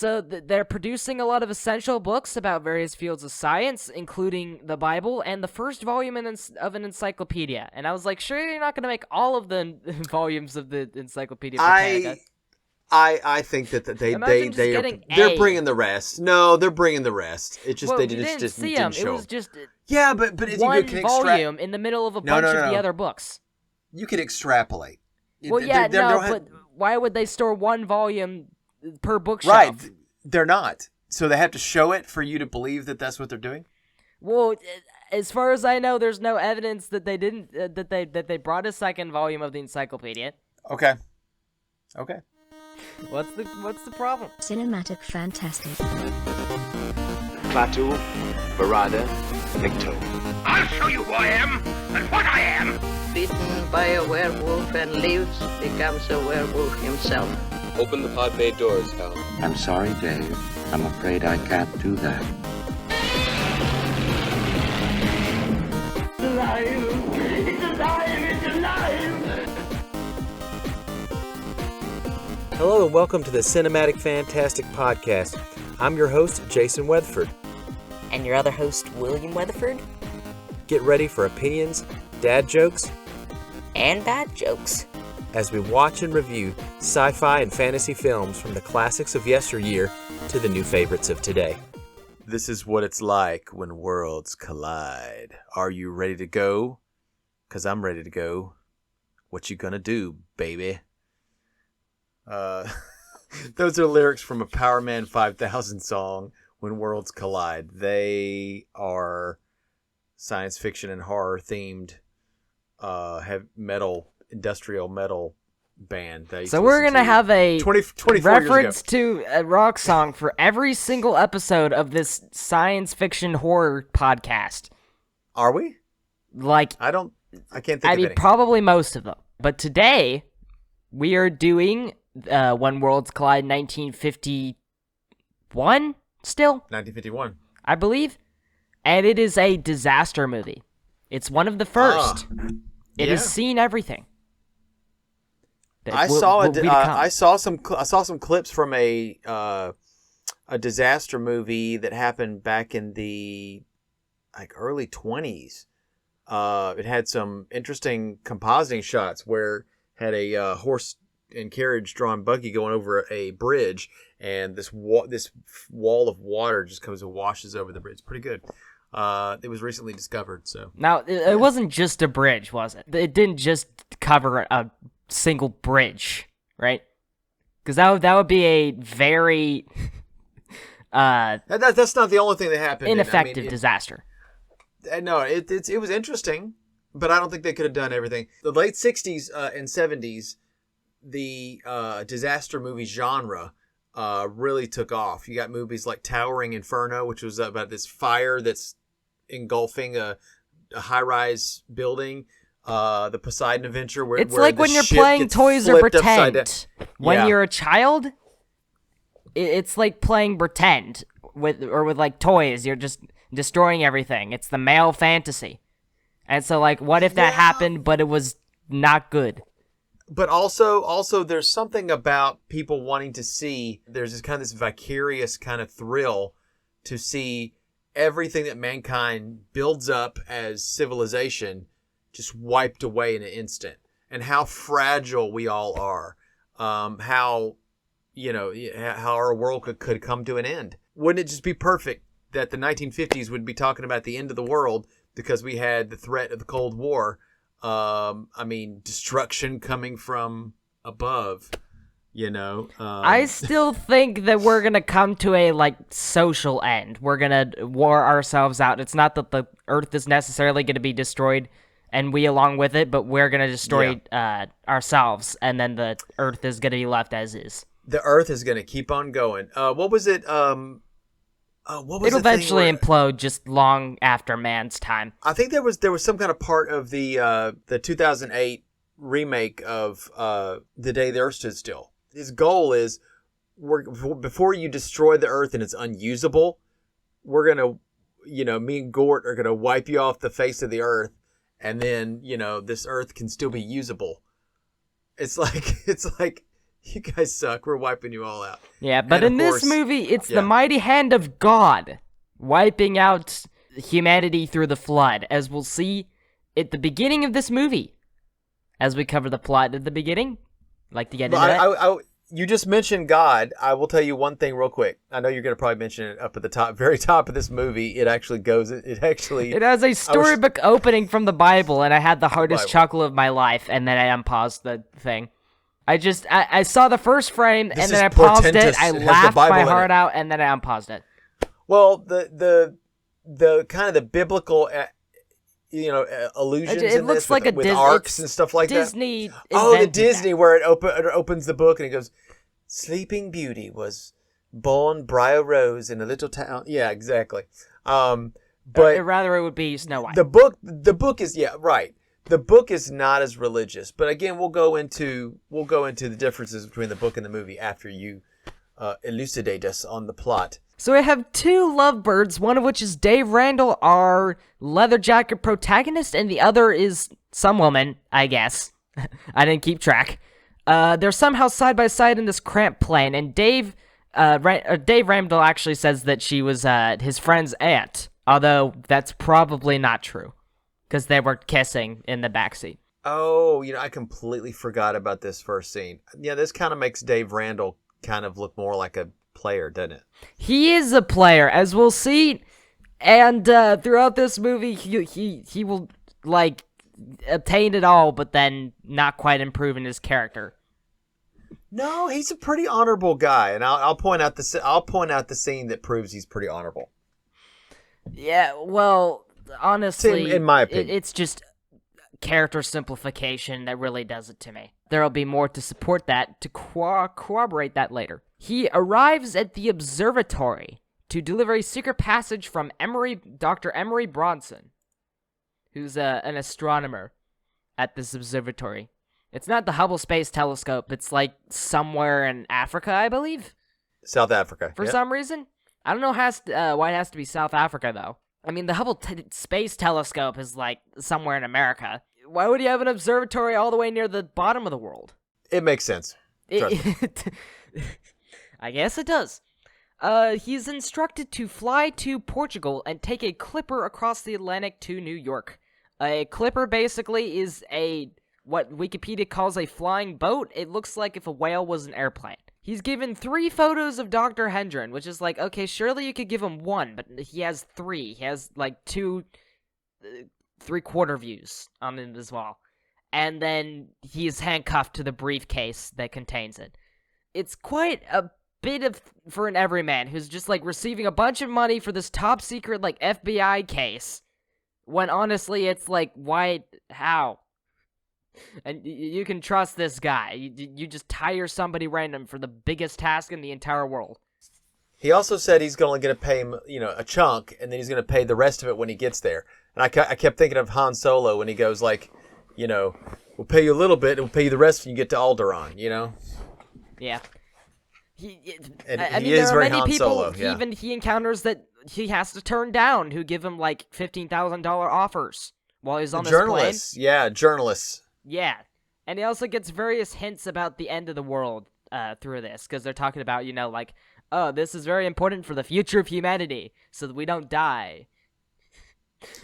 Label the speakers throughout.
Speaker 1: So they're producing a lot of essential books about various fields of science, including the Bible and the first volume of an encyclopedia. And I was like, sure, you're not going to make all of the volumes of the Encyclopedia Britannica.
Speaker 2: I think that they're bringing the rest. No, they're bringing the rest. It's just they just didn't show.
Speaker 1: It was just
Speaker 2: but
Speaker 1: one volume in the middle of a bunch of the other books.
Speaker 2: You can extrapolate.
Speaker 1: Well, but why would they store one volume per bookshelf?
Speaker 2: Right, they're not. So they have to show it for you to believe that that's what they're doing.
Speaker 1: Well, as far as I know, there's no evidence that they didn't that they brought a second volume of the encyclopedia.
Speaker 2: Okay.
Speaker 1: What's the problem?
Speaker 3: Cinematic fantastic.
Speaker 4: Klaatu, Barada, Nikto.
Speaker 5: I'll show you who I am and what I am.
Speaker 6: Bitten by a werewolf and lives, becomes a werewolf himself.
Speaker 4: Open the pod bay doors, Hal.
Speaker 7: I'm sorry, Dave. I'm afraid I can't do that.
Speaker 5: It's alive! It's alive! It's alive!
Speaker 2: Hello and welcome to the Cinematic Fantastic Podcast. I'm your host, Jason Weatherford.
Speaker 8: And your other host, William Weatherford.
Speaker 2: Get ready for opinions, dad jokes,
Speaker 8: and bad jokes
Speaker 2: as we watch and review sci-fi and fantasy films from the classics of yesteryear to the new favorites of today. This is what it's like when worlds collide. Are you ready to go? 'Cause I'm ready to go. What you gonna do, baby? Those are lyrics from a Power Man 5000 song, When Worlds Collide. They are science fiction and horror themed industrial metal band.
Speaker 1: So we're going to have a
Speaker 2: 24
Speaker 1: reference to a rock song for every single episode of this science fiction horror podcast.
Speaker 2: Are we?
Speaker 1: I
Speaker 2: can't think of any.
Speaker 1: Probably most of them. But today, we are doing When Worlds Collide 1951 still?
Speaker 2: 1951.
Speaker 1: I believe. And it is a disaster movie. It's one of the first. It has seen everything.
Speaker 2: I saw some clips from a disaster movie that happened back in the early 20s. It had some interesting compositing shots where it had a horse and carriage drawn buggy going over a bridge, and this wall of water just comes and washes over the bridge. Pretty good. It was recently discovered. So
Speaker 1: now it wasn't just a bridge, was it? It didn't just cover a single bridge, right? Because that would be a very
Speaker 2: that's not the only thing that happened.
Speaker 1: Ineffective disaster.
Speaker 2: No, it was interesting, but I don't think they could have done everything. The late 60s and 70s, the disaster movie genre really took off. You got movies like Towering Inferno, which was about this fire that's engulfing a high-rise building. The Poseidon Adventure, where
Speaker 1: it's like when you're playing Toys or Pretend. When you're a child, it's like playing pretend with toys. You're just destroying everything. It's the male fantasy. And so what if that happened, but it was not good?
Speaker 2: But also there's something about people wanting to see, there's this vicarious kind of thrill to see everything that mankind builds up as civilization just wiped away in an instant, and how fragile we all are. How our world could come to an end. Wouldn't it just be perfect that the 1950s would be talking about the end of the world because we had the threat of the Cold War? Destruction coming from above,
Speaker 1: I still think that we're going to come to a, social end. We're going to war ourselves out. It's not that the Earth is necessarily going to be destroyed and we along with it, but we're going to destroy ourselves, and then the Earth is going to be left as is.
Speaker 2: The Earth is going to keep on going. What was it? It'll
Speaker 1: eventually implode just long after man's time.
Speaker 2: I think there was some kind of part of the 2008 remake of The Day the Earth Stood Still. His goal is, before you destroy the Earth and it's unusable, we're gonna, me and Gort are gonna wipe you off the face of the Earth, and then this Earth can still be usable. It's like You guys suck. We're wiping you all out.
Speaker 1: Yeah, but
Speaker 2: And of
Speaker 1: in this
Speaker 2: course-
Speaker 1: movie, it's
Speaker 2: yeah.
Speaker 1: the mighty hand of God wiping out humanity through the flood, as we'll see at the beginning of this movie. As we cover the plot at the beginning. Like to get into that?
Speaker 2: You just mentioned God. I will tell you one thing real quick. I know you're going to probably mention it up at the top, very top of this movie. It has
Speaker 1: a storybook opening from the Bible, and I had the hardest chuckle of my life, and then I unpaused the thing. I saw the first frame, and then I paused it, I laughed my heart out, and then I unpaused it.
Speaker 2: Well, the kind of the biblical, allusions
Speaker 1: It
Speaker 2: in
Speaker 1: looks
Speaker 2: this
Speaker 1: like
Speaker 2: with arcs and stuff like
Speaker 1: Disney
Speaker 2: that. Oh, the
Speaker 1: invented
Speaker 2: Disney
Speaker 1: that.
Speaker 2: where it opens the book and it goes, Sleeping Beauty was born Briar Rose in a little town. Yeah, exactly. But
Speaker 1: rather it would be Snow White.
Speaker 2: the book is right. The book is not as religious, but again, we'll go into the differences between the book and the movie after you elucidate us on the plot.
Speaker 1: So I have two lovebirds, one of which is Dave Randall, our leather jacket protagonist, and the other is some woman, I guess. I didn't keep track. They're somehow side by side in this cramped plane, and Dave Randall actually says that she was his friend's aunt, although that's probably not true, because they were kissing in the backseat.
Speaker 2: Oh, I completely forgot about this first scene. Yeah, this kind of makes Dave Randall kind of look more like a player, doesn't it?
Speaker 1: He is a player, as we'll see, and throughout this movie, he will obtain it all, but then not quite improve in his character.
Speaker 2: No, he's a pretty honorable guy, and I'll point out the scene that proves he's pretty honorable.
Speaker 1: Yeah, well, honestly,
Speaker 2: in my opinion,
Speaker 1: it's just character simplification that really does it to me. There'll be more to support that, to corroborate that later. He arrives at the observatory to deliver a secret passage from Dr. Emery Bronson, who's an astronomer at this observatory. It's not the Hubble Space Telescope. It's somewhere in Africa, I believe.
Speaker 2: South Africa.
Speaker 1: For some reason. I don't know why it has to be South Africa, though. I mean, the Hubble Space Telescope is somewhere in America. Why would you have an observatory all the way near the bottom of the world?
Speaker 2: It makes sense.
Speaker 1: I guess it does. He's instructed to fly to Portugal and take a clipper across the Atlantic to New York. A clipper basically is what Wikipedia calls a flying boat. It looks like if a whale was an airplane. He's given 3 photos of Dr. Hendren, which is okay, surely you could give him 1, but he has 3. He has 2 3/4 views on it as well. And then he is handcuffed to the briefcase that contains it. It's quite a bit for an everyman who's just receiving a bunch of money for this top secret FBI case, when honestly it's why, how? And you can trust this guy. You just hire somebody random for the biggest task in the entire world.
Speaker 2: He also said he's only going to pay him, a chunk, and then he's going to pay the rest of it when he gets there. And I kept thinking of Han Solo when he goes we'll pay you a little bit, and we'll pay you the rest when you get to Alderaan,
Speaker 1: Yeah.
Speaker 2: He is
Speaker 1: there are
Speaker 2: very
Speaker 1: many
Speaker 2: Han
Speaker 1: people
Speaker 2: Solo, yeah.
Speaker 1: he encounters that he has to turn down who give him $15,000 offers while he's on this plane.
Speaker 2: Journalists, yeah, journalists.
Speaker 1: Yeah, and he also gets various hints about the end of the world through this, because they're talking about, oh, this is very important for the future of humanity, so that we don't die.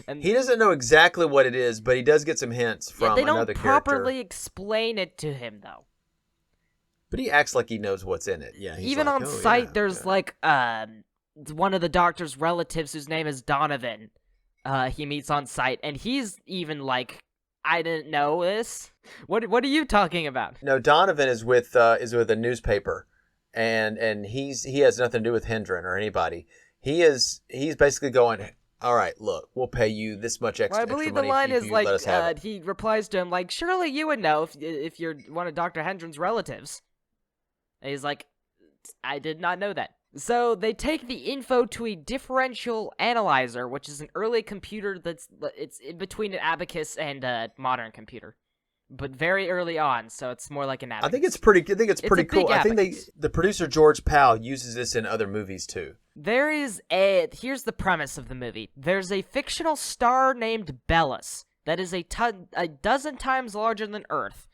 Speaker 1: And
Speaker 2: he doesn't know exactly what it is, but he does get some hints from another character.
Speaker 1: They don't properly explain it to him, though.
Speaker 2: But he acts like he knows what's in it. Yeah.
Speaker 1: Even on site, there's one of the doctor's relatives whose name is Donovan. He meets on site, and he's even I didn't know this. What are you talking about?
Speaker 2: No, Donovan is with a newspaper, and he has nothing to do with Hendren or anybody. He's basically going, all right, look, we'll pay you this much extra.
Speaker 1: Well, I believe
Speaker 2: money
Speaker 1: the line
Speaker 2: if
Speaker 1: is
Speaker 2: you let us have it.
Speaker 1: he replies to him surely you would know if you're one of Dr. Hendren's relatives. And he's I did not know that. So they take the info to a differential analyzer, which is an early computer it's in between an abacus and a modern computer, but very early on. So it's more like an abacus.
Speaker 2: I think it's pretty cool. I think the producer George Powell uses this in other movies too.
Speaker 1: Here's the premise of the movie. There's a fictional star named Belus that is a dozen times larger than Earth,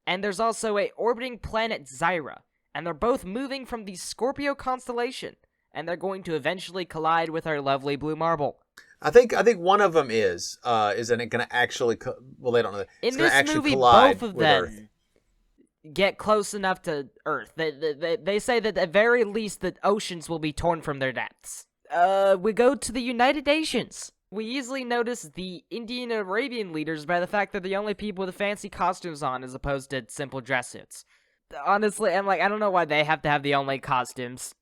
Speaker 1: and there's also a orbiting planet Zyra, and they're both moving from the Scorpio constellation, and they're going to eventually collide with our lovely blue marble.
Speaker 2: I think one of them isn't it going to actually? Well, they don't know that.
Speaker 1: In
Speaker 2: It's gonna
Speaker 1: this
Speaker 2: actually
Speaker 1: movie,
Speaker 2: collide
Speaker 1: both of
Speaker 2: with
Speaker 1: them
Speaker 2: Earth.
Speaker 1: get close enough to Earth. They say that at very least the oceans will be torn from their depths. We go to the United Nations. We easily notice the Indian and Arabian leaders by the fact that they're the only people with fancy costumes on as opposed to simple dress suits. Honestly, I'm like, I don't know why they have to have the only costumes.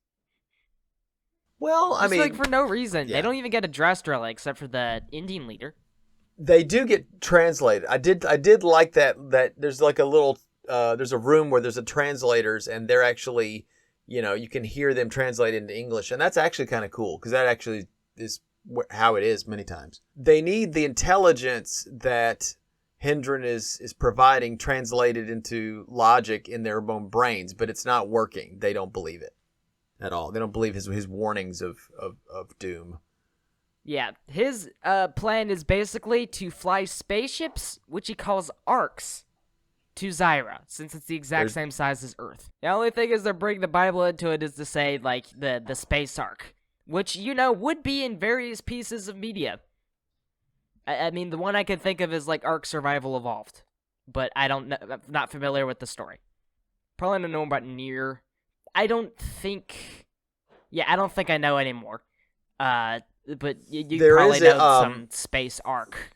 Speaker 2: Well, I
Speaker 1: Just
Speaker 2: mean,
Speaker 1: like for no reason.
Speaker 2: yeah.
Speaker 1: They don't even get a dress really, except for the Indian leader.
Speaker 2: they do get translated. I did like that there's like a little there's a room where there's a translators and they're actually, you can hear them translate into English, and that's actually kind of cool because that actually is how it is many times. They need the intelligence that Hendren is providing translated into logic in their own brains, but it's not working. They don't believe it at all. They don't believe his warnings of doom.
Speaker 1: Yeah, his plan is basically to fly spaceships, which he calls arcs, to Zyra, since it's the exact same size as Earth. The only thing is they're bringing the Bible into it is to say, like, the space arc, which, would be in various pieces of media. I mean, the one I can think of is, like, Ark Survival Evolved, but I'm not familiar with the story. Probably don't know about Nier. I don't think I know anymore. But you probably know some space arc.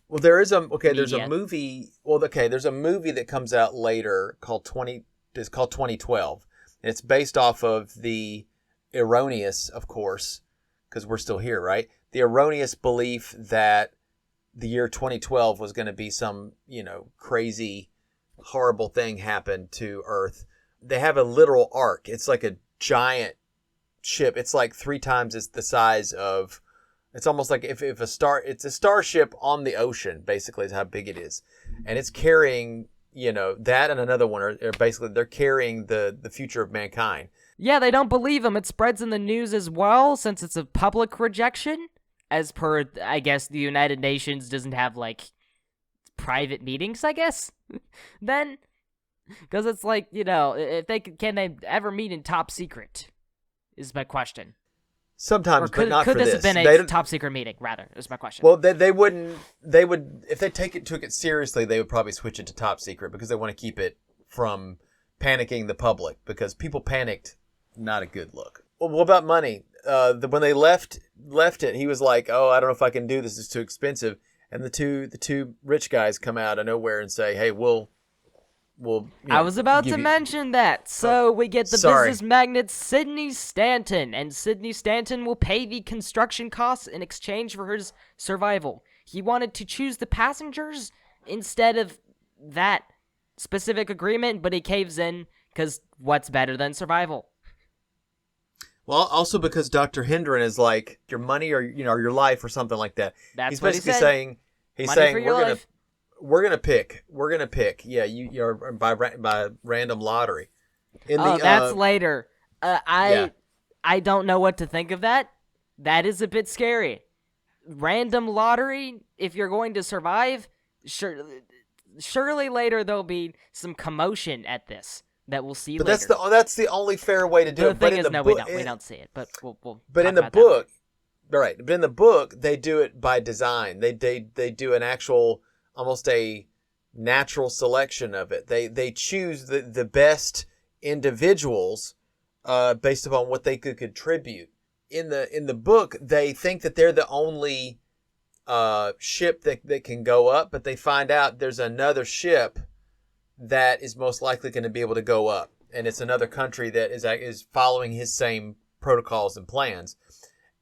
Speaker 2: Well, there's a
Speaker 1: media.
Speaker 2: movie. There's a movie that comes out later called 2012. And it's based off of the erroneous, of course, because we're still here, right? The erroneous belief that the year 2012 was going to be some, crazy, horrible thing happened to Earth. They have a literal arc. It's like a giant ship. It's like 3 times the size of. It's almost like if it's a starship on the ocean, basically is how big it is. And it's carrying, that and another one are basically, they're carrying the future of mankind.
Speaker 1: Yeah, they don't believe him. It spreads in the news as well, since it's a public rejection. As per, I guess, the United Nations doesn't have, like, private meetings, I guess? Then? Because it's like, if can they ever meet in top secret? Is my question.
Speaker 2: Sometimes, but not for this.
Speaker 1: Could this have been a top secret meeting, rather, is my question.
Speaker 2: Well, they would, if they took it seriously, they would probably switch it to top secret because they want to keep it from panicking the public, because people panicked, not a good look. Well, what about money? When they left it, he was like, "Oh, I don't know if I can do this. It's too expensive." And the two rich guys come out of nowhere and say, "Hey, we'll."
Speaker 1: I was about to mention that. So we get the business magnate Sidney Stanton, and Sidney Stanton will pay the construction costs in exchange for his survival. He wanted to choose the passengers instead of that specific agreement, but he caves in because what's better than survival?
Speaker 2: Well, also because Dr. Hendren is like, your money or your life or something like that.
Speaker 1: That's
Speaker 2: he's
Speaker 1: what
Speaker 2: basically
Speaker 1: he said.
Speaker 2: saying
Speaker 1: Money for your life.
Speaker 2: We're gonna pick. Yeah, you're by random lottery.
Speaker 1: That's later. I don't know what to think of that. That is a bit scary. Random lottery. If you're going to survive, surely later there'll be some commotion at this that we'll see.
Speaker 2: But
Speaker 1: later.
Speaker 2: that's the only fair way to do it.
Speaker 1: The thing is, we don't see it. But we'll.
Speaker 2: But in the book, right? But in the book, they do it by design. They do an actual, almost a natural selection of it. They choose the best individuals based upon what they could contribute. In the book, they think that they're the only ship that can go up, but they find out there's another ship that is most likely going to be able to go up, and it's another country that is following his same protocols and plans.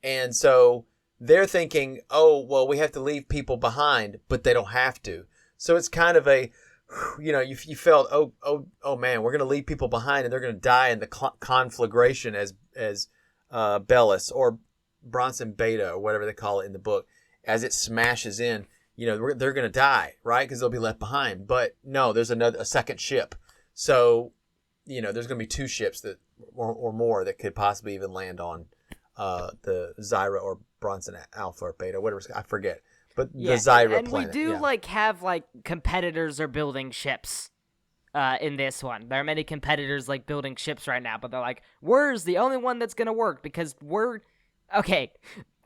Speaker 2: And so they're thinking, oh, well, we have to leave people behind, but they don't have to. So it's kind of a, you felt, oh man, we're going to leave people behind and they're going to die in the conflagration as Bellis or Bronson Beta or whatever they call it in the book, as it smashes in, they're going to die, right? Because they'll be left behind. But no, there's a second ship. So, there's going to be 2 ships that or more that could possibly even land on the Zyra or Bronson Alpha or Beta, whatever, I forget. But the Zyra
Speaker 1: and
Speaker 2: planet.
Speaker 1: We do have competitors are building ships. in this one. There are many competitors like building ships right now, but they're like, we're the only one that's gonna work because okay.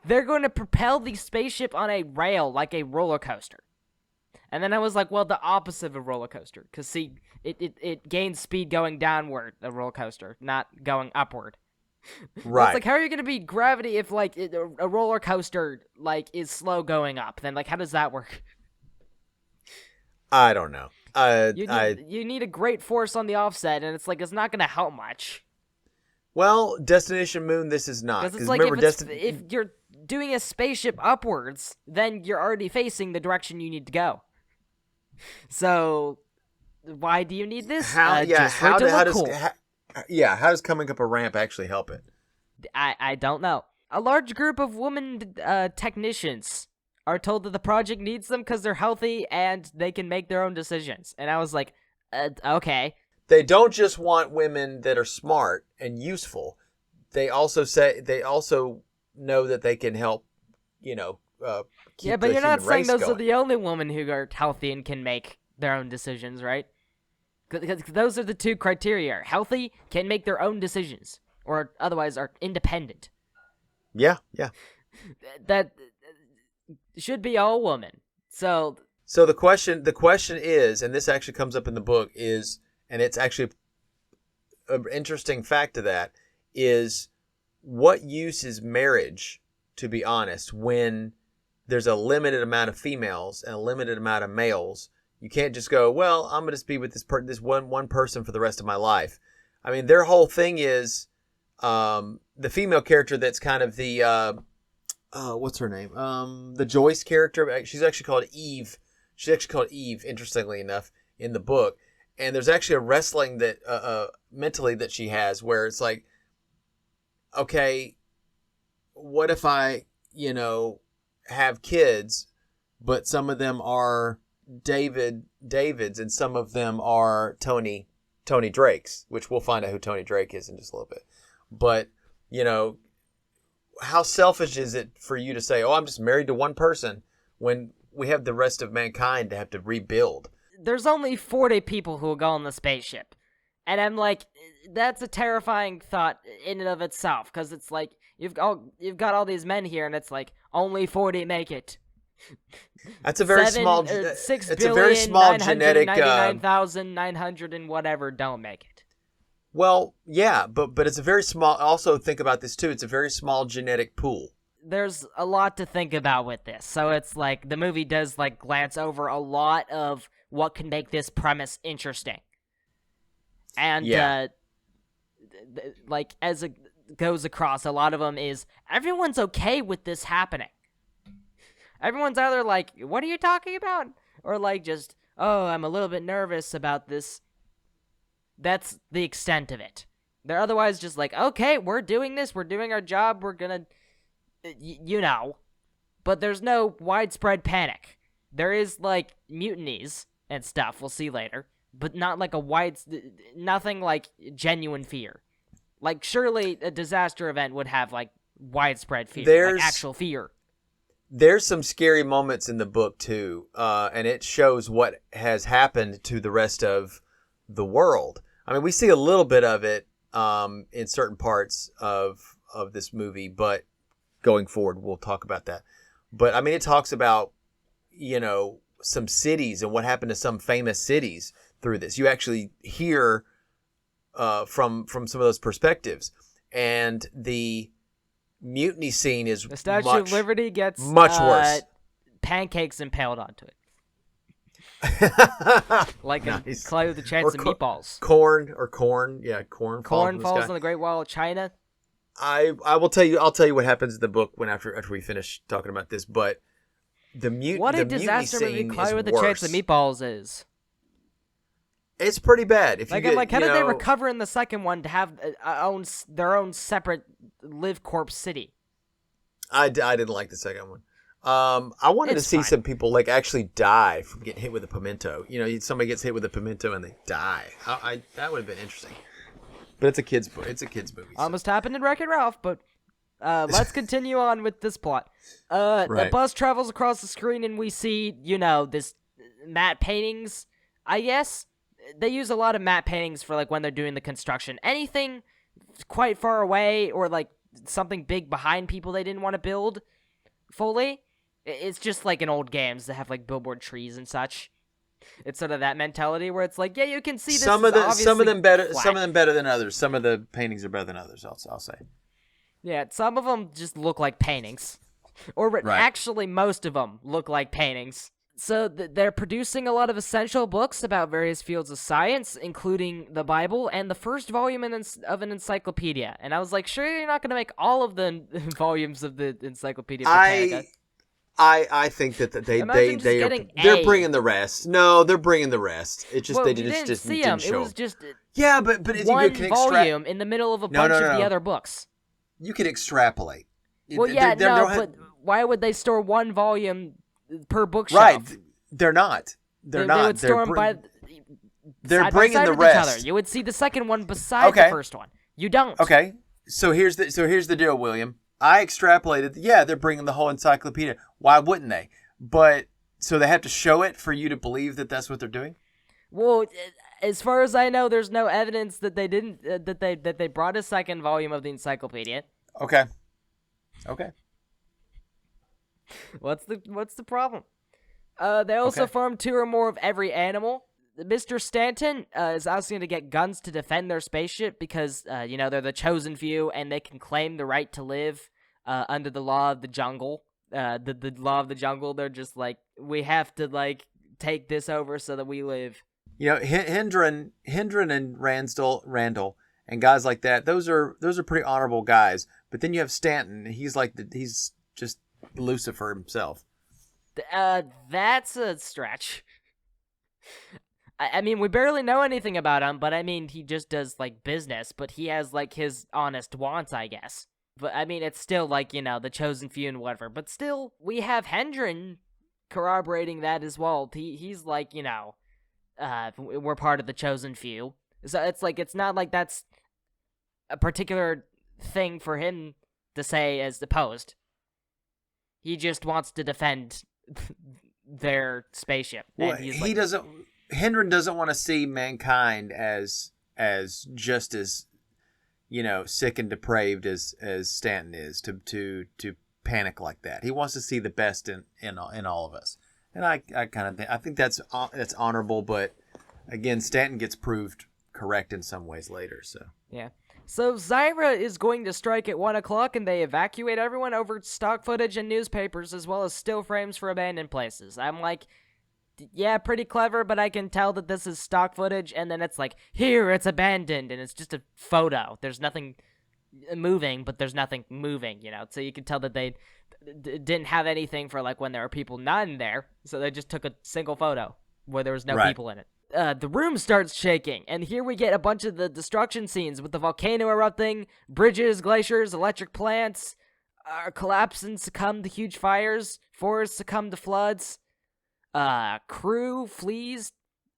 Speaker 1: They're going to propel the spaceship on a rail like a roller coaster. And then I was like, well, the opposite of a roller coaster. Because, see, it gains speed going downward, a roller coaster, not going upward.
Speaker 2: Right.
Speaker 1: It's like, how are you going to beat gravity if, like, a roller coaster, like, is slow going up? Then, like, how does that work?
Speaker 2: I don't know.
Speaker 1: You need a great force on the offset, and it's like, it's not going to help much.
Speaker 2: Well, Destination Moon, this is not.
Speaker 1: Because it's like,
Speaker 2: remember,
Speaker 1: if you're doing a spaceship upwards, then you're already facing the direction you need to go. So, why do you need this?
Speaker 2: How does coming up a ramp actually help it?
Speaker 1: I don't know. A large group of women technicians are told that the project needs them because they're healthy and they can make their own decisions. And I was like, okay.
Speaker 2: They don't just want women that are smart and useful. They also know that they can help, keep
Speaker 1: yeah, but
Speaker 2: the
Speaker 1: you're not
Speaker 2: human
Speaker 1: saying
Speaker 2: race
Speaker 1: those
Speaker 2: going.
Speaker 1: are the only women who are healthy and can make their own decisions, right? Because those are the two criteria. Healthy, can make their own decisions, or otherwise are independent.
Speaker 2: Yeah.
Speaker 1: That should be all women. So
Speaker 2: the question is, and this actually comes up in the book, and it's actually an interesting fact to that, is what use is marriage, to be honest, when there's a limited amount of females and a limited amount of males. You can't just go, well, I'm going to be with this one person for the rest of my life. I mean, their whole thing is the female character that's kind of the, what's her name? The Joyce character. She's actually called Eve. Interestingly enough, in the book. And there's actually a wrestling that mentally that she has where it's like, okay, what if I, have kids, but some of them are Davids and some of them are Tony Drakes, which we'll find out who Tony Drake is in just a little bit. But, how selfish is it for you to say, oh, I'm just married to one person when we have the rest of mankind to have to rebuild?
Speaker 1: There's only 40 people who will go on the spaceship. And I'm like, that's a terrifying thought in and of itself, because it's like, you've got all these men here, and it's like, only 40 make it.
Speaker 2: That's a very small, it's a very small genetic,
Speaker 1: 999,900 and whatever don't make it.
Speaker 2: Well, yeah, but it's a very small, also think about this too, it's a very small genetic pool.
Speaker 1: There's a lot to think about with this. So it's like, the movie does like glance over a lot of what can make this premise interesting. And, like, as it goes across, a lot of them is, everyone's okay with this happening. Everyone's either like, what are you talking about? Or like, just, oh, I'm a little bit nervous about this. That's the extent of it. They're otherwise just like, okay, we're doing this, we're doing our job, we're gonna, But there's no widespread panic. There is, like, mutinies and stuff, we'll see later. But not like nothing like genuine fear. Like, surely a disaster event would have, like, widespread fear, like actual fear.
Speaker 2: There's some scary moments in the book, too, and it shows what has happened to the rest of the world. I mean, we see a little bit of it in certain parts of this movie, but going forward, we'll talk about that. But, I mean, it talks about, some cities and what happened to some famous cities through this. You actually hear from some of those perspectives, and the mutiny scene is
Speaker 1: the Statue of Liberty gets
Speaker 2: much worse.
Speaker 1: Pancakes impaled onto it, like
Speaker 2: nice.
Speaker 1: a clay with a chance of meatballs.
Speaker 2: Corn
Speaker 1: falls on the Great Wall of China.
Speaker 2: I will tell you. I'll tell you what happens in the book after we finish talking about this. But
Speaker 1: what a disaster movie Clay with a Chance of Meatballs is.
Speaker 2: It's pretty bad.
Speaker 1: How did they recover in the second one to have their own separate live corpse city?
Speaker 2: I didn't like the second one. I wanted to see some people like actually die from getting hit with a pimento. Somebody gets hit with a pimento and they die. That would have been interesting. But it's a kids book. It's a kids movie. So.
Speaker 1: Almost happened in Wreck-It Ralph, but let's continue on with this plot.
Speaker 2: Right.
Speaker 1: The bus travels across the screen and we see, this matte paintings, I guess. they use a lot of matte paintings for like when they're doing the construction. Anything quite far away or like something big behind people they didn't want to build fully, it's just like in old games that have like billboard trees and such. It's sort of that mentality where it's like, yeah, you can see this.
Speaker 2: Some of them better
Speaker 1: flat.
Speaker 2: than others. Some of the paintings are better than others. I'll say.
Speaker 1: Yeah, some of them just look like paintings, or actually most of them look like paintings. So they're producing a lot of essential books about various fields of science, including the Bible and the first volume of an encyclopedia. And I was like, sure, you're not going to make all of the volumes of the Encyclopedia Britannica.
Speaker 2: I think that they're bringing the rest. No, they're bringing the rest. It just
Speaker 1: well,
Speaker 2: they
Speaker 1: you
Speaker 2: just
Speaker 1: didn't see
Speaker 2: didn't
Speaker 1: them.
Speaker 2: show.
Speaker 1: It was just
Speaker 2: but if
Speaker 1: one
Speaker 2: you can
Speaker 1: volume in the middle of a bunch of the other books.
Speaker 2: You could extrapolate.
Speaker 1: Well, but why would they store one volume per bookshelf?
Speaker 2: Right, they're not. They're not.
Speaker 1: They would store them
Speaker 2: they're
Speaker 1: side
Speaker 2: bringing
Speaker 1: by side
Speaker 2: the
Speaker 1: with
Speaker 2: rest.
Speaker 1: Each other. You would see the second one beside the first one. You don't.
Speaker 2: Okay, so here's the deal, William. I extrapolated. Yeah, they're bringing the whole encyclopedia. Why wouldn't they? But so they have to show it for you to believe that that's what they're doing.
Speaker 1: Well, as far as I know, there's no evidence that they didn't that they brought a second volume of the encyclopedia.
Speaker 2: Okay.
Speaker 1: What's the problem? They also farm 2 or more of every animal. Mr. Stanton is asking to get guns to defend their spaceship because they're the chosen few and they can claim the right to live under the law of the jungle. The law of the jungle. They're just like, we have to like take this over so that we live.
Speaker 2: You know, Hendren and Randall and guys like that. Those are pretty honorable guys. But then you have Stanton. And he's just Lucifer himself.
Speaker 1: That's a stretch. I mean, we barely know anything about him, but I mean, he just does like business. But he has like his honest wants, I guess. But I mean, it's still like, the chosen few and whatever. But still, we have Hendren corroborating that as well. He's like, we're part of the chosen few. So it's like, it's not like that's a particular thing for him to say as opposed. He just wants to defend their spaceship.
Speaker 2: Well,
Speaker 1: and
Speaker 2: Hendren doesn't want to see mankind as just as sick and depraved as Stanton is to panic like that. He wants to see the best in all of us, and I kind of think that's honorable. But again, Stanton gets proved correct in some ways later. So
Speaker 1: yeah. So Zyra is going to strike at 1:00, and they evacuate everyone over stock footage and newspapers, as well as still frames for abandoned places. I'm like, yeah, pretty clever, but I can tell that this is stock footage, and then it's like, here, it's abandoned, and it's just a photo. There's nothing moving, but there's nothing moving, So you can tell that they didn't have anything for, like, when there were people not in there, so they just took a single photo where there was no people in it. The room starts shaking, and here we get a bunch of the destruction scenes with the volcano erupting, bridges, glaciers, electric plants collapse and succumb to huge fires, forests succumb to floods, crew flees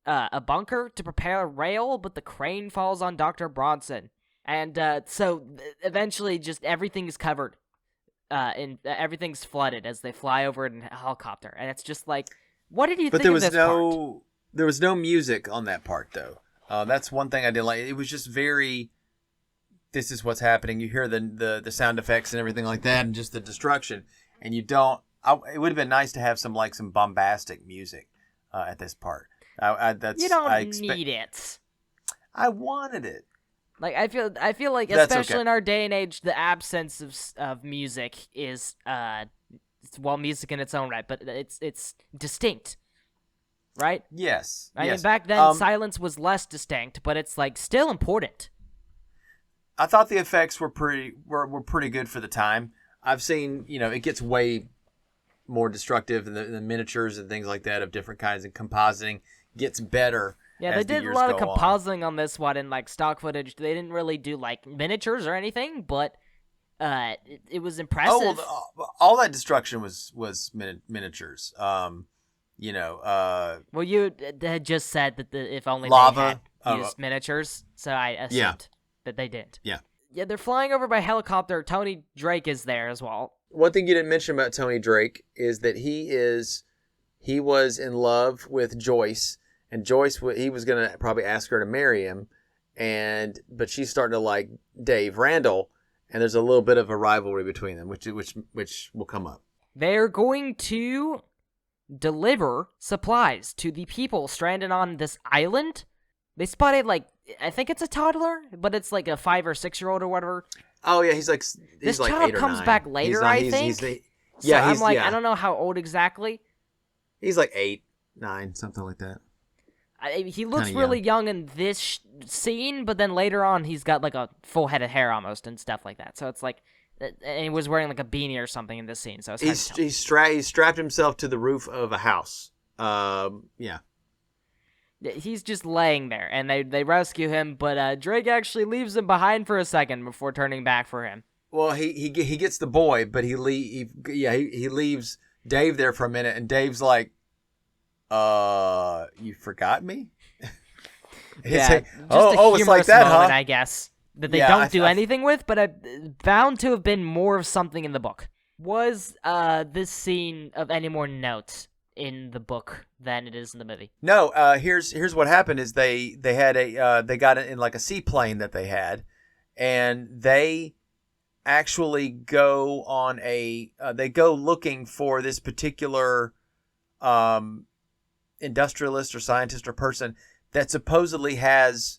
Speaker 1: a bunker to prepare a rail, but the crane falls on Dr. Bronson. And so eventually just everything's covered, and everything's flooded as they fly over in a helicopter, and it's just like, what did you think of this part?
Speaker 2: There was no music on that part, though. That's one thing I didn't like. It was just very, this is what's happening. You hear the sound effects and everything like that and just the destruction. And you don't, it would have been nice to have some bombastic music at this part.
Speaker 1: You don't need it.
Speaker 2: I wanted it.
Speaker 1: Like, I feel like,
Speaker 2: That's
Speaker 1: especially
Speaker 2: okay.
Speaker 1: in our day and age, the absence of music is, music in its own right, but it's distinct. Right?
Speaker 2: Yes.
Speaker 1: I mean, back then, silence was less distinct, but it's, like, still important.
Speaker 2: I thought the effects were pretty good for the time. I've seen, it gets way more destructive, and the miniatures and things like that of different kinds, and compositing gets better.
Speaker 1: Yeah, they did a lot of compositing on this one, and, like, stock footage. They didn't really do, like, miniatures or anything, but it was impressive.
Speaker 2: Oh, well, all that destruction was miniatures.
Speaker 1: Well, you had just said that if only
Speaker 2: lava
Speaker 1: they had used miniatures, so I assumed that they did.
Speaker 2: Yeah.
Speaker 1: Yeah, they're flying over by helicopter. Tony Drake is there as well.
Speaker 2: One thing you didn't mention about Tony Drake is that he was in love with Joyce, and Joyce he was gonna probably ask her to marry him, but she's starting to like Dave Randall, and there's a little bit of a rivalry between them, which will come up.
Speaker 1: They're going to deliver supplies to the people stranded on this island. They spotted I think it's a toddler, but it's like a 5 or 6 year old or whatever.
Speaker 2: Oh yeah, he's like
Speaker 1: this
Speaker 2: like
Speaker 1: child
Speaker 2: 8 or
Speaker 1: comes
Speaker 2: 9.
Speaker 1: back later, I think. I don't know how old exactly.
Speaker 2: He's like 8, 9, something like that.
Speaker 1: He looks
Speaker 2: Kinda
Speaker 1: really young in this scene, but then later on he's got like a full head of hair almost and stuff like that. So it's like, and he was wearing like a beanie or something in this scene. So it's
Speaker 2: he strapped himself to the roof of a house. Yeah.
Speaker 1: He's just laying there, and they rescue him, but Drake actually leaves him behind for a second before turning back for him.
Speaker 2: Well, he gets the boy, but he leaves Dave there for a minute, and Dave's like, you forgot me?
Speaker 1: Yeah,
Speaker 2: like,
Speaker 1: just
Speaker 2: it's like that,
Speaker 1: moment,
Speaker 2: huh?
Speaker 1: I guess, that they don't do anything with, but bound to have been more of something in the book. Was this scene of any more note in the book than it is in the movie?
Speaker 2: No. Here's what happened: is they had they got it in like a seaplane that they had, and they actually go on they go looking for this particular industrialist or scientist or person that supposedly has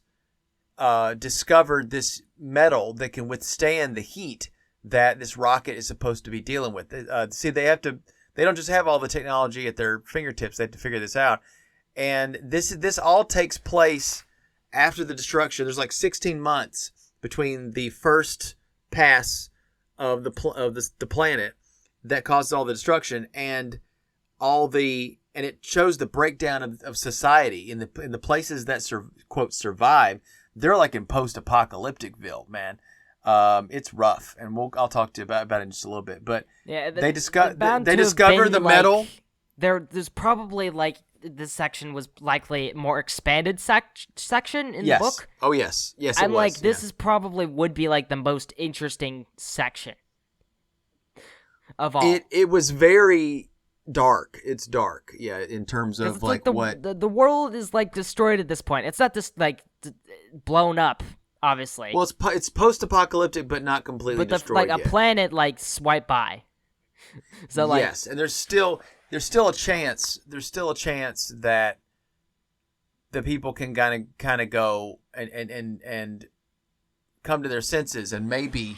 Speaker 2: discovered this metal that can withstand the heat that this rocket is supposed to be dealing with. See, they don't just have all the technology at their fingertips. They have to figure this out. And this all takes place after the destruction. There's like 16 months between the first pass of the planet that caused all the destruction and it shows the breakdown of society in the places that quote survive. They're like in post-apocalypticville, man. It's rough, and I'll talk to you about it in just a little bit. But yeah, they discover the metal.
Speaker 1: There's probably this section was likely more expanded section in the book.
Speaker 2: Oh yes, it
Speaker 1: I'm
Speaker 2: was.
Speaker 1: This is probably would be like the most interesting section of all.
Speaker 2: It was very dark. It's dark, yeah, in terms of
Speaker 1: what the world is destroyed at this point. It's not just blown up. Obviously.
Speaker 2: Well, it's post-apocalyptic, but not completely destroyed yet.
Speaker 1: A planet swiped by. So
Speaker 2: yes, and there's still a chance. There's still a chance that the people can kind of go and come to their senses and maybe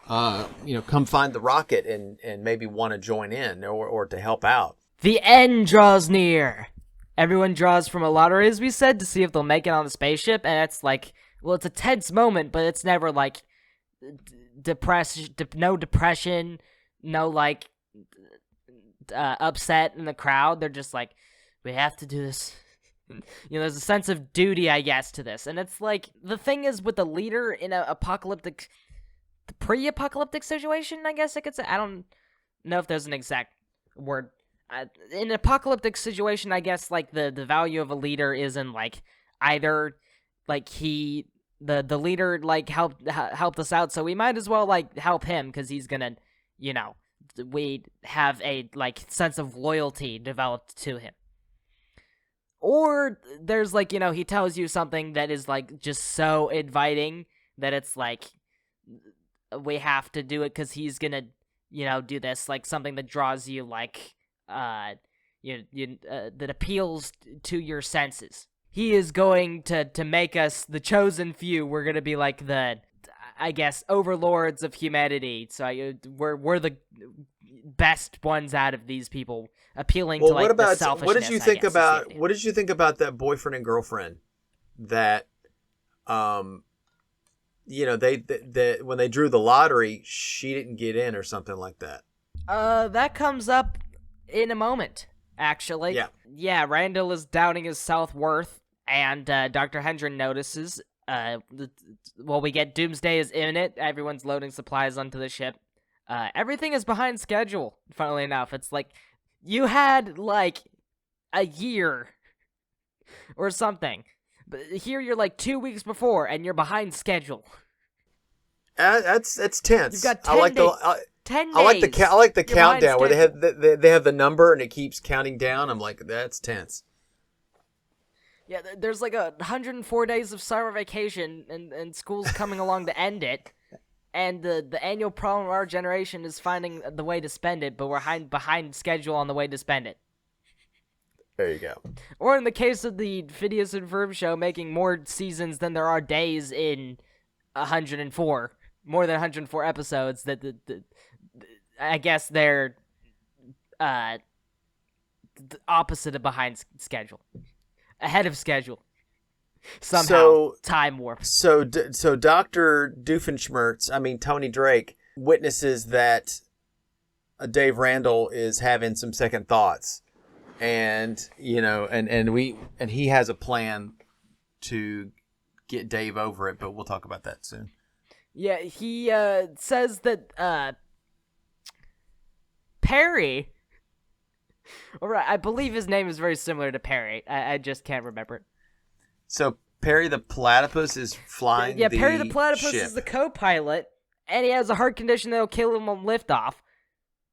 Speaker 2: come find the rocket and maybe want to join in or to help out.
Speaker 1: The end draws near. Everyone draws from a lottery, as we said, to see if they'll make it on the spaceship, and it's well, it's a tense moment, but it's never no depression, no upset in the crowd. They're just we have to do this. There's a sense of duty, I guess, to this. And it's the thing is with the leader in a pre-apocalyptic situation, I guess I could say. I don't know if there's an exact word. In an apocalyptic situation, I guess the value of a leader is in either the leader helped us out, so we might as well help him because he's gonna we have a sense of loyalty developed to him. Or there's he tells you something that is just so inviting that it's we have to do it because he's gonna do this, something that draws you that appeals to your senses. He is going to make us the chosen few. We're going to be the, I guess, overlords of humanity. So we're the best ones out of these people, appealing to the selfishness.
Speaker 2: What did you think about? What did you think about that boyfriend and girlfriend that, they when they drew the lottery, she didn't get in or something like that.
Speaker 1: That comes up in a moment. Actually, yeah. Randall is doubting his self-worth, and Dr. Hendren notices. We get Doomsday is imminent. Everyone's loading supplies onto the ship. Everything is behind schedule. Funnily enough, it's you had a year or something, but here you're 2 weeks before, and you're behind schedule.
Speaker 2: That's tense.
Speaker 1: You've got 10 days. 10 days.
Speaker 2: I like the countdown where they have the number and it keeps counting down. I'm that's tense.
Speaker 1: Yeah, there's like 104 days of summer vacation, and school's coming along to end it. And the annual problem of our generation is finding the way to spend it, but we're behind schedule on the way to spend it.
Speaker 2: There you go.
Speaker 1: Or in the case of the Phineas and Ferb show, making more seasons than there are days in 104. More than 104 episodes. I guess they're the opposite of behind schedule. Ahead of schedule. Somehow, time warp.
Speaker 2: So Dr. Doofenshmirtz, Tony Drake, witnesses that Dave Randall is having some second thoughts, and and he has a plan to get Dave over it, but we'll talk about that soon.
Speaker 1: Yeah, he says that Perry. All right, I believe his name is very similar to Perry. I just can't remember it.
Speaker 2: So Perry the Platypus is flying the
Speaker 1: Perry the Platypus
Speaker 2: ship.
Speaker 1: is the co-pilot, and he has a heart condition that'll kill him on liftoff.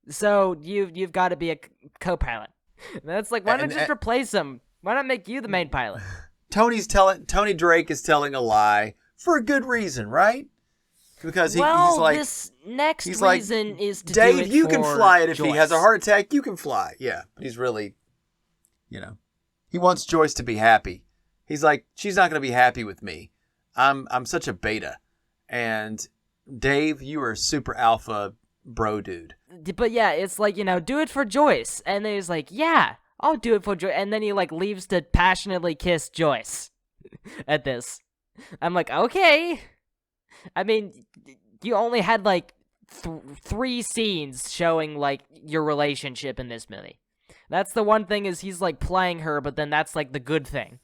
Speaker 1: So you've got to be a co-pilot. And that's like, why not just replace him? Why not make you the main pilot?
Speaker 2: Tony Drake is telling a lie for a good reason, right? Because he's like,
Speaker 1: this next
Speaker 2: he's
Speaker 1: reason
Speaker 2: like,
Speaker 1: is to
Speaker 2: Dave,
Speaker 1: do it
Speaker 2: you can
Speaker 1: for
Speaker 2: fly it if
Speaker 1: Joyce.
Speaker 2: he has a heart attack. You can fly. Yeah, but he's really, he wants Joyce to be happy. He's like, she's not going to be happy with me. I'm such a beta. And Dave, you are a super alpha bro dude.
Speaker 1: But yeah, it's like, do it for Joyce. And then he's like, yeah, I'll do it for Joyce. And then he like leaves to passionately kiss Joyce at this. I'm like, okay. You only had like 3 scenes showing like your relationship in this movie. That's the one thing, is he's like playing her, but then that's like the good thing.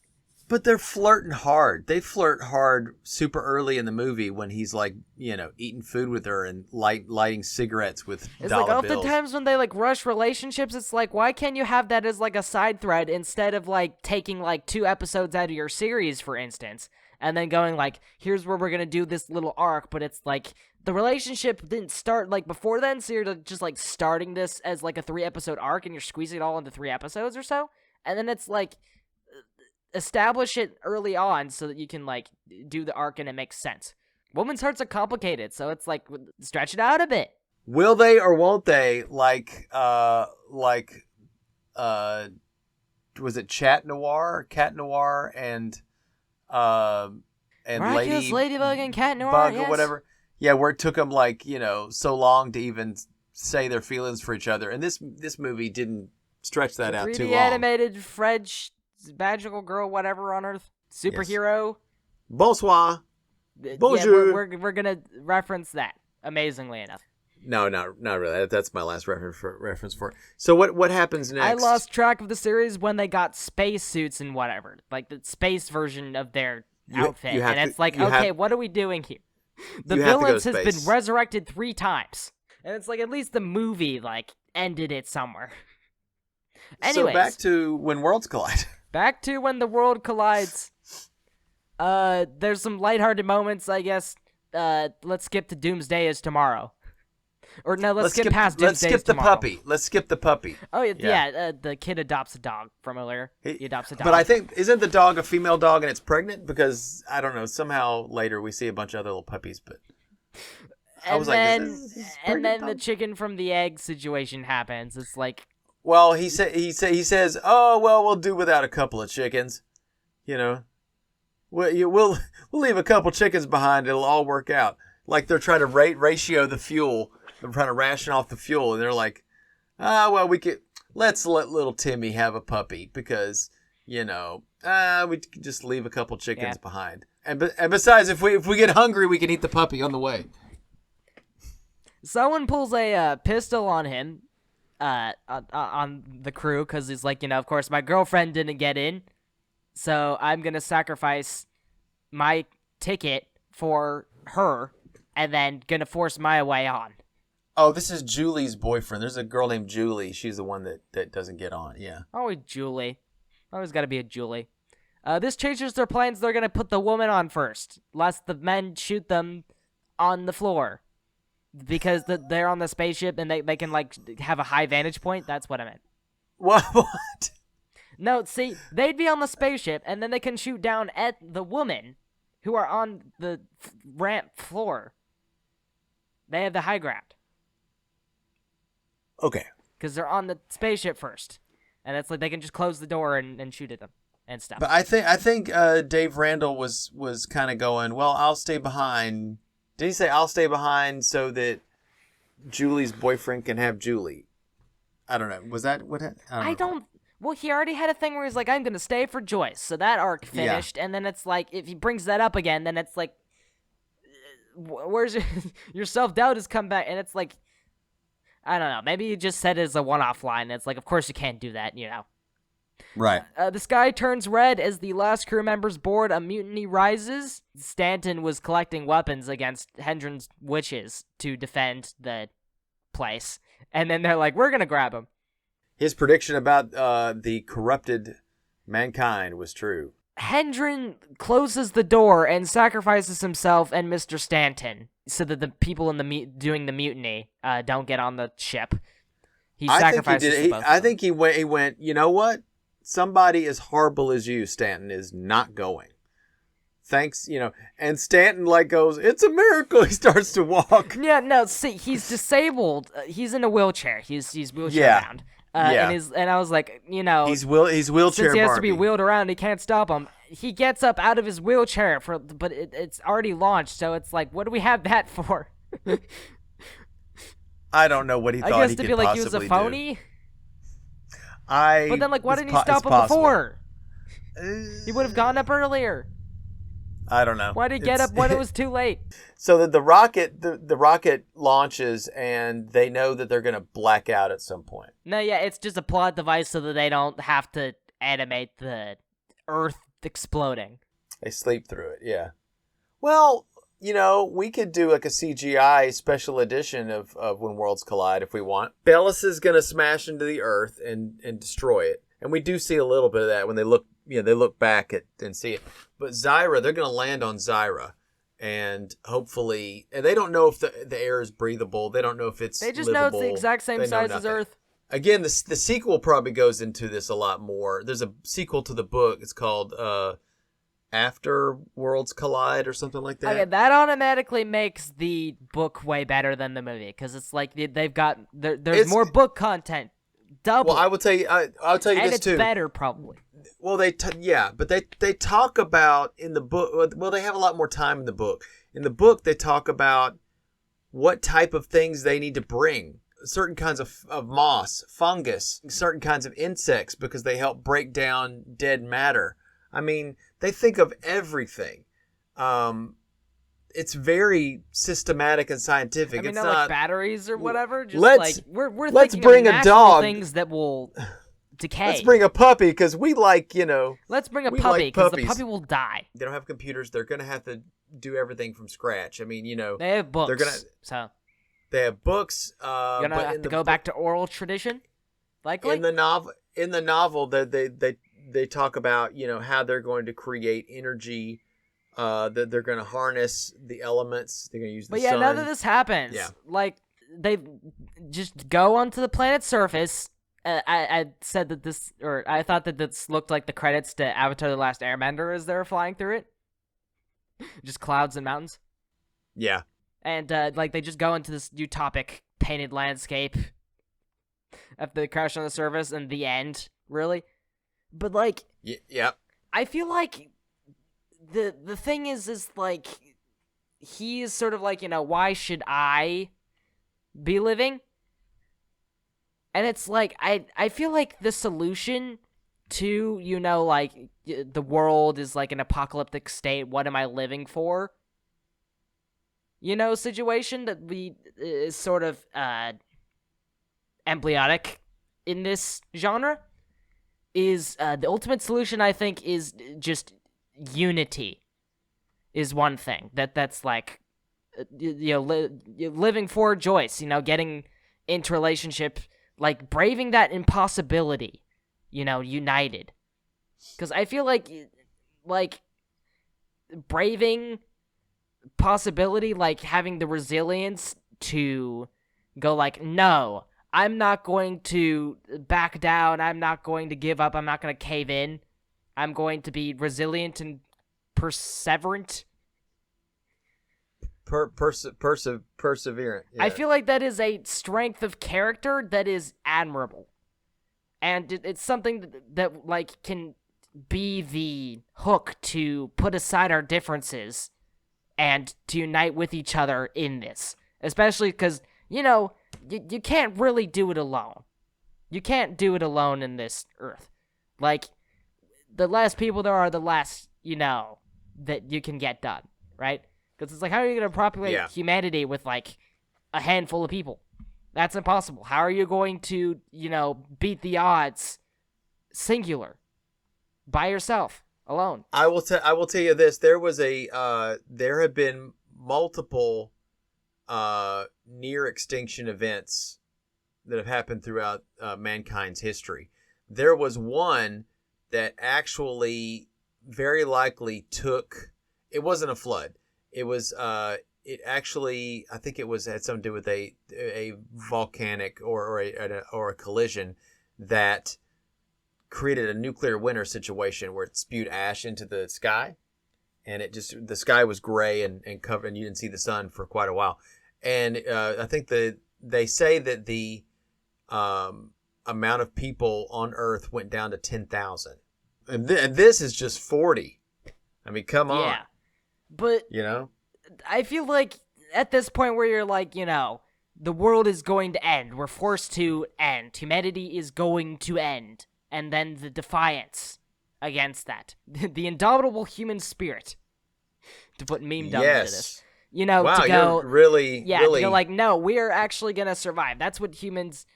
Speaker 2: But they're flirting hard. They flirt hard super early in the movie when he's like, eating food with her and lighting cigarettes with
Speaker 1: it's
Speaker 2: dollar
Speaker 1: like
Speaker 2: bills.
Speaker 1: oftentimes when they like rush relationships, it's like, why can't you have that as like a side thread instead of like taking like 2 episodes out of your series, for instance, and then going like, here's where we're gonna do this little arc, but it's like the relationship didn't start like before then, so you're just like starting this as like a 3-episode arc and you're squeezing it all into 3 episodes or so, and then it's like, establish it early on so that you can like do the arc and it makes sense. Women's hearts are complicated, so it's like, stretch it out a bit.
Speaker 2: Will they or won't they was it Cat Noir and
Speaker 1: Miraculous Ladybug and Cat Noir,
Speaker 2: Bug
Speaker 1: yes.
Speaker 2: or whatever. Yeah, where it took them like, so long to even say their feelings for each other. And this movie didn't stretch that out too long.
Speaker 1: 3D animated French magical girl whatever on Earth. Superhero.
Speaker 2: Yes. Bonsoir.
Speaker 1: Bonjour. Yeah, we're gonna reference that, amazingly enough.
Speaker 2: No, not really. That's my last reference for it. So what happens next?
Speaker 1: I lost track of the series when they got space suits and whatever. Like the space version of their outfit. And it's like, okay, what are we doing here? The villains has been resurrected 3 times. And it's like, at least the movie like ended it somewhere. Anyways,
Speaker 2: so back to When Worlds Collide.
Speaker 1: Back to When the World Collides. There's some lighthearted moments, I guess. Let's skip to Doomsday is tomorrow. Or no, let's skip past Doomsday is tomorrow.
Speaker 2: Let's skip the puppy.
Speaker 1: Oh, yeah. The kid adopts a dog from earlier. He adopts a dog.
Speaker 2: But I think, isn't the dog a female dog and it's pregnant? Because, I don't know, somehow later we see a bunch of other little puppies, but...
Speaker 1: And then the chicken from the egg situation happens. It's like...
Speaker 2: Well, he says, "Oh, well, we'll do without a couple of chickens, We'll leave a couple chickens behind. It'll all work out." Like they're trying to ratio the fuel. They're trying to ration off the fuel, and they're like, well, let's let little Timmy have a puppy because we could just leave a couple chickens behind. And besides, if we get hungry, we can eat the puppy on the way."
Speaker 1: Someone pulls a pistol on him. On the crew, because he's like, of course my girlfriend didn't get in, so I'm gonna sacrifice my ticket for her and then gonna force my way on.
Speaker 2: Oh, this is Julie's boyfriend. There's a girl named Julie. She's the one that doesn't get on. Yeah.
Speaker 1: Always Julie. Always gotta be a Julie. This changes their plans. They're gonna put the woman on first, lest the men shoot them on the floor. Because they're on the spaceship and they can like have a high vantage point. That's what I meant.
Speaker 2: What?
Speaker 1: No, see, they'd be on the spaceship, and then they can shoot down at the woman who are on the ramp floor. They have the high ground.
Speaker 2: Okay.
Speaker 1: Because they're on the spaceship first. And it's like they can just close the door and shoot at them and stuff.
Speaker 2: But I think Dave Randall was kind of going, well, I'll stay behind. Did he say I'll stay behind so that Julie's boyfriend can have Julie? I don't know. Was that what? I don't know.
Speaker 1: Well, he already had a thing where he's like, I'm going to stay for Joyce. So that arc finished. Yeah. And then it's like, if he brings that up again, then it's like, where's your self-doubt has come back. And it's like, I don't know. Maybe you just said it as a one-off line. It's like, of course you can't do that, you know.
Speaker 2: Right.
Speaker 1: The sky turns red as the last crew members board a mutiny rises. Stanton was collecting weapons against Hendron's witches to defend the place. And then they're like, we're going to grab him.
Speaker 2: His prediction about the corrupted mankind was true.
Speaker 1: Hendron closes the door and sacrifices himself and Mr. Stanton so that the people in the doing the mutiny don't get on the ship. He sacrifices both.
Speaker 2: I think he went, you know what? Somebody as horrible as you, Stanton, is not going. Thanks, you know. And Stanton goes, it's a miracle. He starts to walk.
Speaker 1: Yeah, no, see, he's disabled. He's in a wheelchair. He's wheelchair bound. And I was like, you know,
Speaker 2: he's wheelchair.
Speaker 1: Since he has
Speaker 2: Barbie.
Speaker 1: to be wheeled around, he can't stop him. He gets up out of his wheelchair but it's already launched. So it's like, what do we have that for?
Speaker 2: I don't know what he thought he could possibly do. I guess to be like he was a phony.
Speaker 1: But then, why didn't he stop him before? He would have gone up earlier.
Speaker 2: I don't know.
Speaker 1: Why did he get up when it was too late?
Speaker 2: So the rocket launches, and they know that they're going to black out at some point.
Speaker 1: No, yeah, it's just a plot device so that they don't have to animate the Earth exploding.
Speaker 2: They sleep through it, yeah. Well, you know, we could do like a CGI special edition of When Worlds Collide if we want. Bellis is going to smash into the Earth and destroy it. And we do see a little bit of that when they look back and see it. But Zyra, they're going to land on Zyra. And hopefully, and they don't know if the air is breathable. They don't know if it's
Speaker 1: They just
Speaker 2: livable.
Speaker 1: know it's the exact same size as Earth.
Speaker 2: Again, the sequel probably goes into this a lot more. There's a sequel to the book. It's called After Worlds Collide or something like that.
Speaker 1: Okay, that automatically makes the book way better than the movie because it's like they've got there's more book content. Double.
Speaker 2: Well, I will tell you. I'll tell you
Speaker 1: and
Speaker 2: this
Speaker 1: it's
Speaker 2: too.
Speaker 1: Better probably.
Speaker 2: Well, but they talk about in the book. Well, they have a lot more time in the book. In the book, they talk about what type of things they need to bring. Certain kinds of moss, fungus, certain kinds of insects because they help break down dead matter. I mean, they think of everything. It's very systematic and scientific.
Speaker 1: I mean,
Speaker 2: it's
Speaker 1: not like batteries or whatever. Just we're
Speaker 2: let's
Speaker 1: thinking
Speaker 2: bring
Speaker 1: of
Speaker 2: a dog.
Speaker 1: Things that will decay.
Speaker 2: Let's bring a puppy because we like,
Speaker 1: Let's bring a puppy because the puppy will die.
Speaker 2: They don't have computers. They're gonna have to do everything from scratch. I mean,
Speaker 1: they have books.
Speaker 2: They have books.
Speaker 1: You're gonna have to go back to oral tradition. Likely
Speaker 2: in the novel, they talk about how they're going to create energy. That they're going to harness the elements. They're going to use the sun.
Speaker 1: But now that this happens, they just go onto the planet's surface. I said that I thought that this looked like the credits to Avatar: The Last Airbender as they were flying through it. Just clouds and mountains.
Speaker 2: Yeah.
Speaker 1: And they just go into this utopic painted landscape after they crash on the surface and the end, really. But
Speaker 2: yeah.
Speaker 1: I feel like the thing is he is sort of why should I be living? And it's I feel like the solution to the world is an apocalyptic state. What am I living for? Situation that is sort of emblematic in this genre is the ultimate solution. I think is just unity. Is one thing that's living for Joyce. Getting into relationship, braving that impossibility. United. Because I feel like braving possibility, having the resilience to go no, I'm not going to back down. I'm not going to give up. I'm not going to cave in. I'm going to be resilient and perseverant.
Speaker 2: Perseverant. Yeah.
Speaker 1: I feel like that is a strength of character that is admirable. And it's something that like can be the hook to put aside our differences and to unite with each other in this. Especially because, you can't really do it alone. You can't do it alone in this earth. Like, the less people there are, the less, that you can get done, right? Because it's like, how are you going to populate humanity with, like, a handful of people? That's impossible. How are you going to, beat the odds singular, by yourself, alone?
Speaker 2: I will tell you this. There have been multiple near extinction events that have happened throughout mankind's history. There was one that actually very likely it wasn't a flood. It was it actually, I think it had something to do with a volcanic or a collision that created a nuclear winter situation where it spewed ash into the sky, and the sky was gray and covered, and you didn't see the sun for quite a while. And I think they say that the amount of people on Earth went down to 10,000, and this is just 40. I mean, come on.
Speaker 1: Yeah, but I feel like at this point where you're like, the world is going to end. We're forced to end. Humanity is going to end. And then the defiance against that. The indomitable human spirit. To put meme dumb into this.
Speaker 2: Wow,
Speaker 1: to go...
Speaker 2: You're really...
Speaker 1: to go like, no, we're actually going to survive. That's what humans,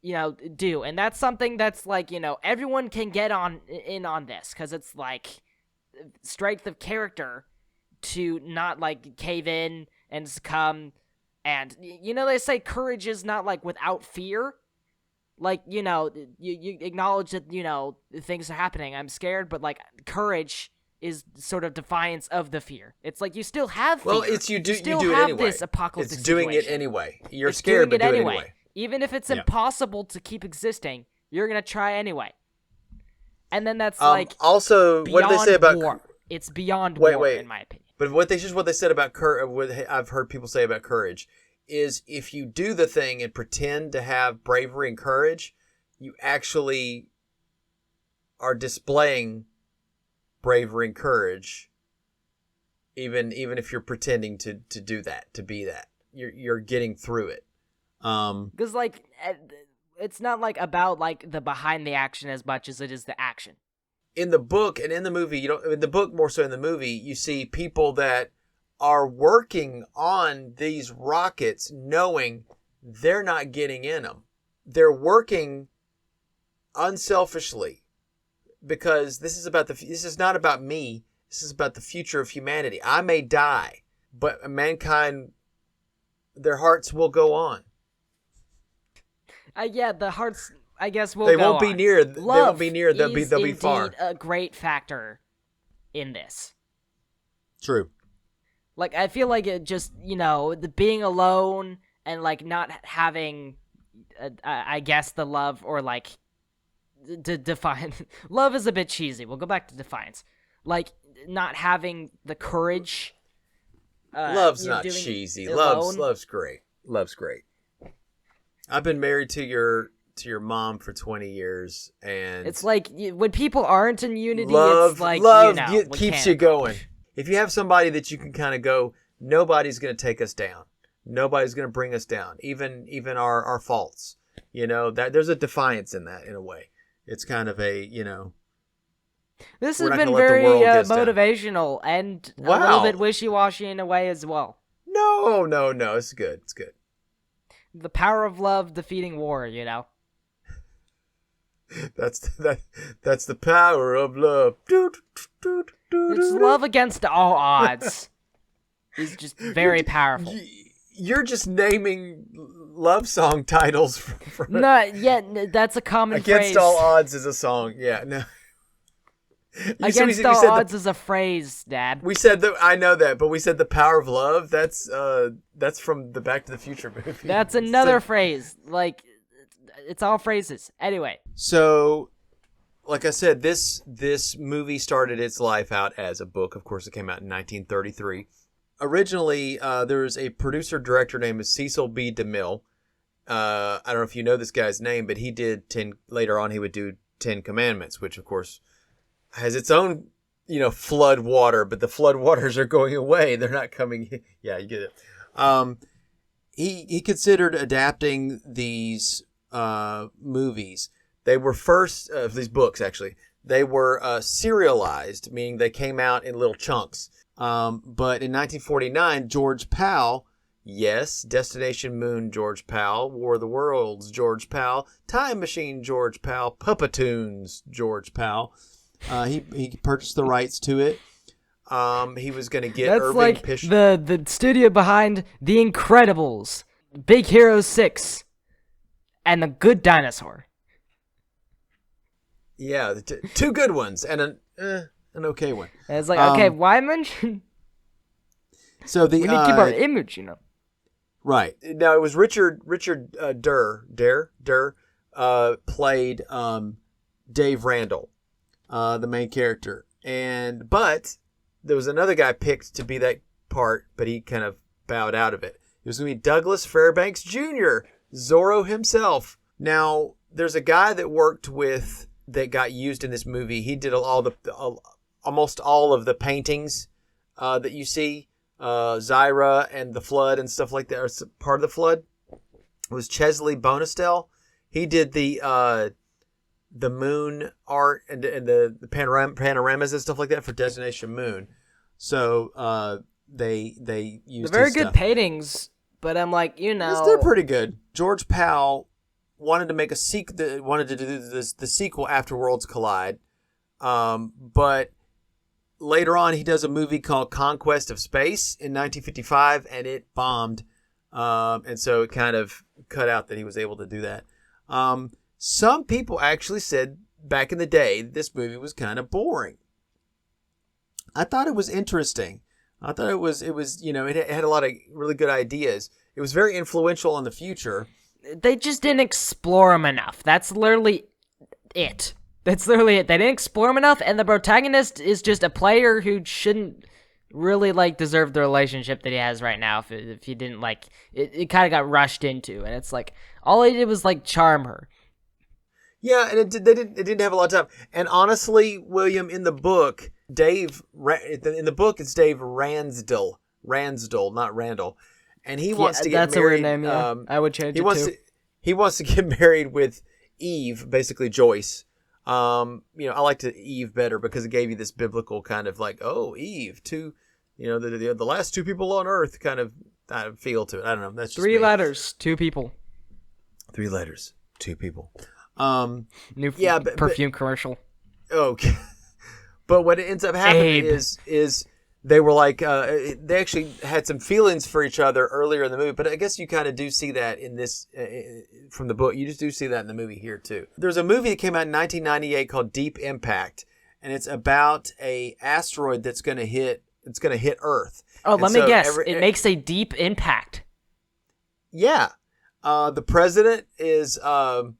Speaker 1: do. And that's something that's like, everyone can get in on this. Because it's like strength of character to not like cave in and succumb. And, they say courage is not like without fear. Like, you acknowledge that, things are happening. I'm scared, but, like, courage is sort of defiance of the fear. It's like you still have fear.
Speaker 2: Well, it's you do it
Speaker 1: have
Speaker 2: anyway.
Speaker 1: This apocalyptic
Speaker 2: it's doing
Speaker 1: situation.
Speaker 2: it anyway. You're scared, but do it anyway.
Speaker 1: Even if it's impossible to keep existing, you're going to try anyway. And then that's, like,
Speaker 2: also, what do they say about...
Speaker 1: war. It's beyond war, in my opinion.
Speaker 2: But what they said about courage, what I've heard people say about courage, is if you do the thing and pretend to have bravery and courage, you actually are displaying bravery and courage, even if you're pretending to do that, to be that. You're getting through it.
Speaker 1: Because, like, it's not, like, about, like, the behind the action as much as it is the action.
Speaker 2: In the book and in the movie, in the book more so in the movie, you see people that are working on these rockets knowing they're not getting in them. They're working unselfishly because this is not about me. This is about the future of humanity. I may die, but mankind, their hearts will go on.
Speaker 1: The hearts, I guess, will
Speaker 2: they
Speaker 1: go
Speaker 2: won't be
Speaker 1: on.
Speaker 2: near.
Speaker 1: Love
Speaker 2: they won't be near. They'll be far.
Speaker 1: Indeed a great factor in this.
Speaker 2: True.
Speaker 1: Like, I feel like it just, the being alone and, like, not having, I guess, the love or, like, defiance. Love is a bit cheesy. We'll go back to defiance. Like, not having the courage.
Speaker 2: Love's not cheesy. Love's great. Love's great. I've been married to your mom for 20 years, and
Speaker 1: it's like when people aren't in unity,
Speaker 2: love,
Speaker 1: it's like
Speaker 2: keeps you going. If you have somebody that you can kind of go, nobody's going to take us down. Nobody's going to bring us down, even our faults. That there's a defiance in that in a way. It's kind of a,
Speaker 1: This has been very motivational and a little bit wishy-washy in a way as well.
Speaker 2: No. It's good. It's good.
Speaker 1: The power of love defeating war,
Speaker 2: That's the power of love.
Speaker 1: It's love against all odds. It's just very powerful.
Speaker 2: You're just naming love song titles.
Speaker 1: That's a common
Speaker 2: Against
Speaker 1: phrase.
Speaker 2: All Odds is a song. Yeah, no.
Speaker 1: Against All Odds is a phrase, Dad.
Speaker 2: We said that. I know that, but we said the power of love. That's from the Back to the Future movie.
Speaker 1: That's another phrase. Like, It's all phrases. Anyway.
Speaker 2: So, like I said, this movie started its life out as a book. Of course, it came out in 1933. Originally, there was a producer-director named Cecil B. DeMille. I don't know if you know this guy's name, but he did later on he would do 10 Commandments, which of course has its own, flood water, but the flood waters are going away. They're not coming. Yeah, you get it. He considered adapting these movies. They were first, these books actually, they were serialized, meaning they came out in little chunks. But in 1949, George Pal, yes, Destination Moon George Pal, War of the Worlds George Pal, Time Machine George Pal, Puppetoons George Pal, he purchased the rights to it. He was going to get
Speaker 1: That's
Speaker 2: Irving
Speaker 1: like the studio behind The Incredibles, Big Hero 6, and The Good Dinosaur.
Speaker 2: Yeah, two good ones and an okay one.
Speaker 1: And it's like, okay, why mention?
Speaker 2: So
Speaker 1: We need to keep our image,
Speaker 2: Right. Now, it was Richard Durr played Dave Randall, the main character. But there was another guy picked to be that part, but he kind of bowed out of it. It was going to be Douglas Fairbanks Jr., Zorro himself. Now, there's a guy that got used in this movie. He did almost all of the paintings that you see. Zyra and the flood and stuff like that, or part of the flood, was Chesley Bonestell. He did the moon art and the panoramas and stuff like that for Destination Moon. So they used
Speaker 1: They're very
Speaker 2: his
Speaker 1: good
Speaker 2: stuff.
Speaker 1: Paintings, but I'm like,
Speaker 2: Yes, they're pretty good. George Pal wanted to make a sequel. Wanted to do the sequel after Worlds Collide, but later on, he does a movie called Conquest of Space in 1955, and it bombed. And so it kind of cut out that he was able to do that. Some people actually said back in the day this movie was kind of boring. I thought it was interesting. I thought it was it had a lot of really good ideas. It was very influential in the future.
Speaker 1: They just didn't explore them enough. That's literally it. That's literally it. They didn't explore him enough, and the protagonist is just a player who shouldn't really deserve the relationship that he has right now. If he didn't it kind of got rushed into, and it's like all he did was charm her.
Speaker 2: Yeah, and it didn't have a lot of time. And honestly, William, in the book, it's Dave Ransdell, not Randall, and he wants to get
Speaker 1: that's
Speaker 2: married.
Speaker 1: A weird name. Yeah, I would change it too.
Speaker 2: He wants to get married with Eve, basically Joyce. I liked Eve better because it gave you this biblical kind of Eve, the last two people on earth kind of feel to it. I don't know. That's just
Speaker 1: 3
Speaker 2: me.
Speaker 1: letters, 2 people.
Speaker 2: 3 letters, 2 people.
Speaker 1: Perfume commercial.
Speaker 2: Okay. But what ends up happening is they were they actually had some feelings for each other earlier in the movie, but I guess you kind of do see that in this from the book. You just do see that in the movie here too. There's a movie that came out in 1998 called Deep Impact, and it's about a asteroid that's going to hit Earth.
Speaker 1: Oh, let me guess. It makes a deep impact.
Speaker 2: Yeah. The president is who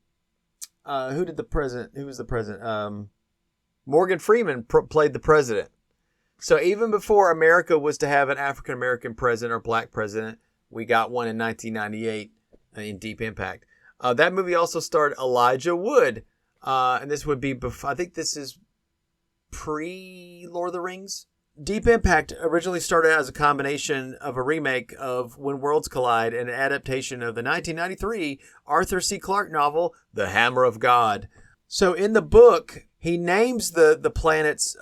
Speaker 2: was the president? Morgan Freeman played the president. So even before America was to have an African American president or black president, we got one in 1998 in Deep Impact. That movie also starred Elijah Wood, and this would be I think this is pre-Lord of the Rings. Deep Impact originally started out as a combination of a remake of When Worlds Collide and an adaptation of the 1993 Arthur C. Clarke novel The Hammer of God. So in the book, he names the planets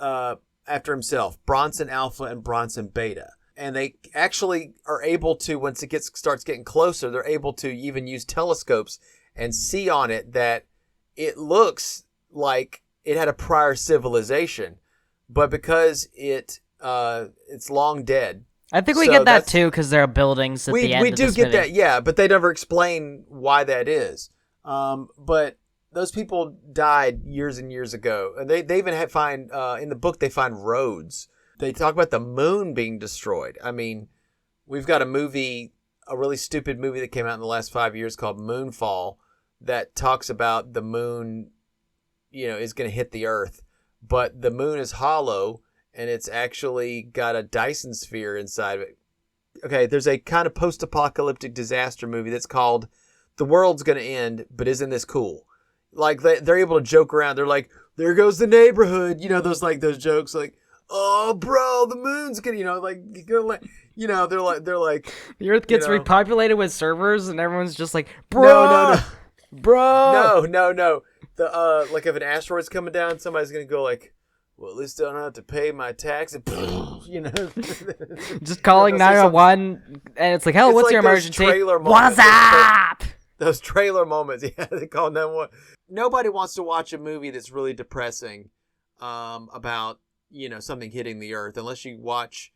Speaker 2: after himself, Bronson Alpha and Bronson Beta. And they actually are able to, once it starts getting closer, they're able to even use telescopes and see on it that it looks like it had a prior civilization, but because it's long dead.
Speaker 1: I think we get that too because there are buildings at the end.
Speaker 2: We do get that, yeah, but they never explain why that is. But those people died years and years ago, and they even find in the book they find roads. They talk about the moon being destroyed. I mean, we've got a really stupid movie that came out in the last 5 years called Moonfall that talks about the moon, is going to hit the Earth, but the moon is hollow and it's actually got a Dyson sphere inside of it. Okay, there's a kind of post-apocalyptic disaster movie that's called The World's Gonna End, but isn't this cool? Like, they're able to joke around. They're like, there goes the neighborhood. Those jokes like, oh, bro, the moon's gonna, they're like,
Speaker 1: the Earth gets repopulated with servers, and everyone's just like, bro,
Speaker 2: no,
Speaker 1: bro.
Speaker 2: no. The like if an asteroid's coming down, somebody's gonna go like, well, at least I don't have to pay my tax.
Speaker 1: Just calling 911, and it's like, hell, what's
Speaker 2: like
Speaker 1: your emergency?
Speaker 2: What's
Speaker 1: up?
Speaker 2: Those trailer moments, yeah, they call 911. Nobody wants to watch a movie that's really depressing about, something hitting the Earth, unless you watch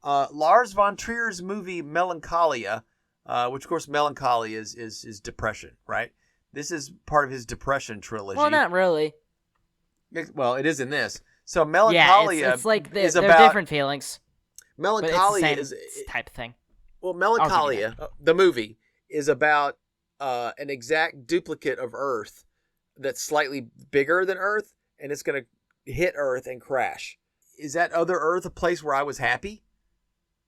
Speaker 2: Lars von Trier's movie Melancholia, which, of course, Melancholia is depression, right? This is part of his depression trilogy.
Speaker 1: Well, not really.
Speaker 2: Well, it is in this. So Melancholia,
Speaker 1: yeah, it's like they're
Speaker 2: about
Speaker 1: different feelings.
Speaker 2: Melancholia
Speaker 1: but
Speaker 2: is
Speaker 1: type of thing.
Speaker 2: Well, Melancholia, the movie, is about an exact duplicate of Earth that's slightly bigger than Earth, and it's going to hit Earth and crash. Is that other Earth a place where I was happy?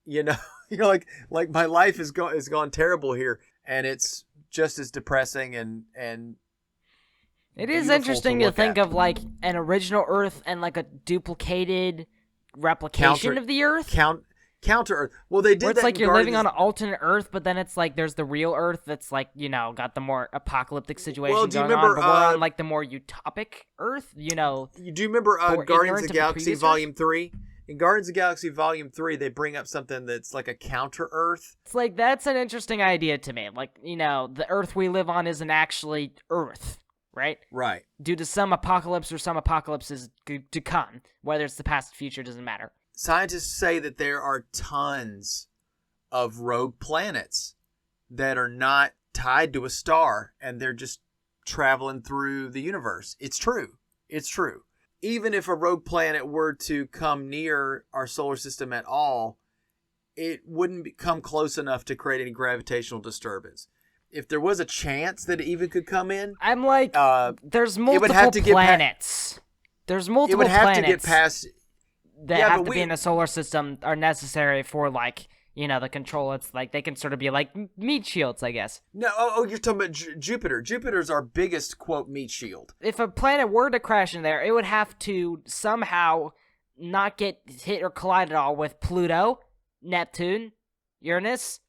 Speaker 2: Like my life is gone terrible here, and it's just as depressing and.
Speaker 1: It is interesting to think of like an original Earth and like a duplicated replication of the Earth.
Speaker 2: Counter Earth. Well, they did
Speaker 1: where it's
Speaker 2: that
Speaker 1: like
Speaker 2: in
Speaker 1: you're
Speaker 2: Guardians.
Speaker 1: living on an alternate Earth, but then it's like there's the real Earth that's like, got the more apocalyptic situation
Speaker 2: Well, do you
Speaker 1: going
Speaker 2: remember,
Speaker 1: on, but we're on like the more utopic Earth,
Speaker 2: Do you remember Guardians of the Galaxy Volume 3? In Guardians of the Galaxy Volume 3, they bring up something that's like a counter Earth.
Speaker 1: It's like, that's an interesting idea to me. Like, the Earth we live on isn't actually Earth. Right?
Speaker 2: Right.
Speaker 1: Due to some apocalypse or some apocalypses to come. Whether it's the past or future, doesn't matter.
Speaker 2: Scientists say that there are tons of rogue planets that are not tied to a star, and they're just traveling through the universe. It's true. Even if a rogue planet were to come near our solar system at all, it wouldn't come close enough to create any gravitational disturbance. If there was a chance that it even could come in,
Speaker 1: I'm like, there's multiple planets. There's multiple planets.
Speaker 2: It would have to get past
Speaker 1: that have to be in a solar system are necessary for like, the control. It's like they can sort of be like meat shields, I guess.
Speaker 2: No, you're talking about Jupiter. Jupiter's our biggest, quote, meat shield.
Speaker 1: If a planet were to crash in there, it would have to somehow not get hit or collide at all with Pluto, Neptune, Uranus,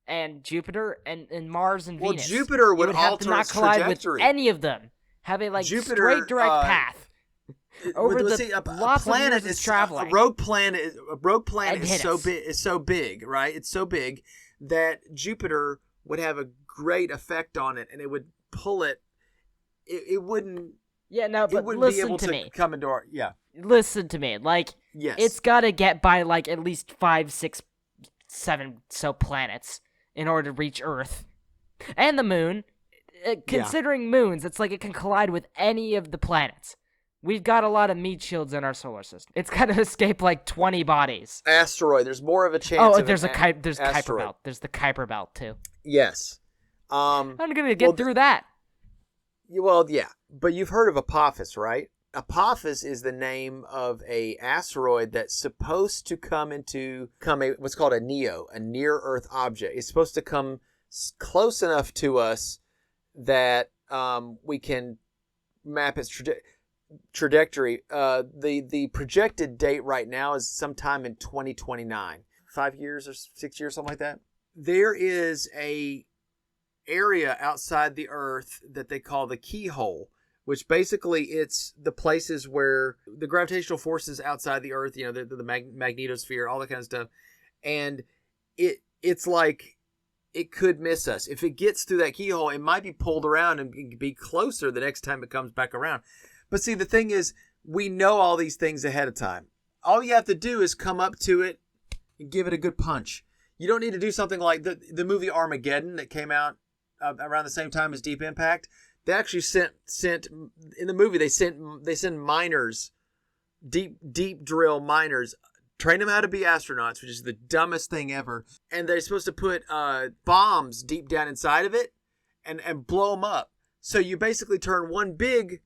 Speaker 1: and Jupiter and Mars and Venus.
Speaker 2: Well, Jupiter would
Speaker 1: have
Speaker 2: alter
Speaker 1: to not
Speaker 2: its
Speaker 1: collide
Speaker 2: trajectory.
Speaker 1: with any of them. Have a
Speaker 2: Jupiter,
Speaker 1: straight direct path over lots of years is traveling.
Speaker 2: A rogue planet is so big, right? It's so big that Jupiter would have a great effect on it, and it would pull it. It wouldn't.
Speaker 1: Yeah, no, but
Speaker 2: it wouldn't
Speaker 1: listen
Speaker 2: be able
Speaker 1: to me.
Speaker 2: Come into our
Speaker 1: Listen to me. Like,
Speaker 2: yes,
Speaker 1: it's got to get by like at least 5, 6, 7 planets in order to reach Earth and the moon. Considering moons, it's like it can collide with any of the planets. We've got a lot of meat shields in our solar system. It's got to escape like 20 bodies.
Speaker 2: Asteroid. There's more of a chance.
Speaker 1: Oh,
Speaker 2: of
Speaker 1: there's
Speaker 2: there's
Speaker 1: Kuiper Belt. There's the Kuiper Belt too.
Speaker 2: Yes.
Speaker 1: I'm gonna get through that.
Speaker 2: Well, yeah, but you've heard of Apophis, right? Apophis is the name of a asteroid that's supposed to come what's called a NEO, a near Earth object. It's supposed to come close enough to us that we can map its trajectory. The projected date right now is sometime in 2029. 5 years or 6 years, something like that. There is a area outside the Earth that they call the keyhole, which basically it's the places where the gravitational forces outside the Earth, the magnetosphere, all that kind of stuff, and it's like it could miss us. If it gets through that keyhole, it might be pulled around and be closer the next time it comes back around. But see, the thing is, we know all these things ahead of time. All you have to do is come up to it and give it a good punch. You don't need to do something like the movie Armageddon that came out around the same time as Deep Impact. They actually sent in the movie. They send miners, deep drill miners, train them how to be astronauts, which is the dumbest thing ever. And they're supposed to put bombs deep down inside of it and blow them up. So you basically turn one big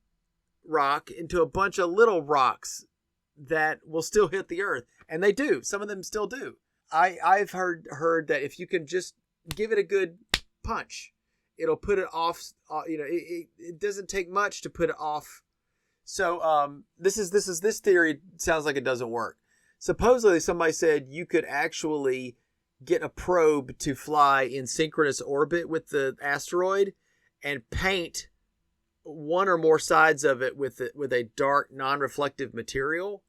Speaker 2: rock into a bunch of little rocks that will still hit the earth, and they do. Some of them still do. I've heard that if you can just give it a good punch, it'll put it off. It doesn't take much to put it off. So this theory sounds like it doesn't work. Supposedly somebody said you could actually get a probe to fly in synchronous orbit with the asteroid and paint one or more sides of it with a dark non-reflective material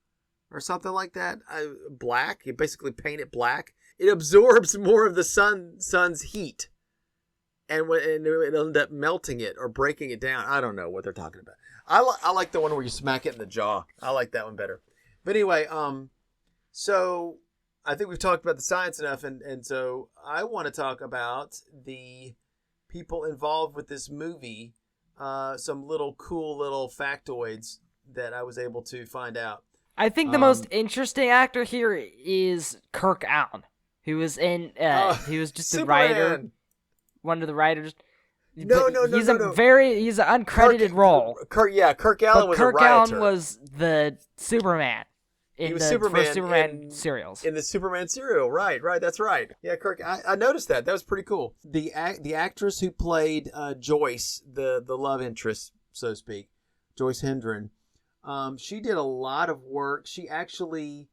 Speaker 2: or something like that. Black. You basically paint it black. It absorbs more of the sun's heat, and it'll end up melting it or breaking it down. I don't know what they're talking about. I like the one where you smack it in the jaw. I like that one better. But anyway, so I think we've talked about the science enough, and so I want to talk about the people involved with this movie. Some cool little factoids that I was able to find out.
Speaker 1: I think the most interesting actor here is Kirk Allen, who was in. He was just the writer, one of the writers.
Speaker 2: No.
Speaker 1: He's an uncredited role.
Speaker 2: Kirk Allen was
Speaker 1: Kirk
Speaker 2: a writer.
Speaker 1: Allen was the Superman.
Speaker 2: He was Superman
Speaker 1: first Superman serials.
Speaker 2: In the Superman serial, right, that's right. Yeah, Kirk, I noticed that. That was pretty cool. The actress who played Joyce, the love interest, so to speak, Joyce Hendren, she did a lot of work. She actually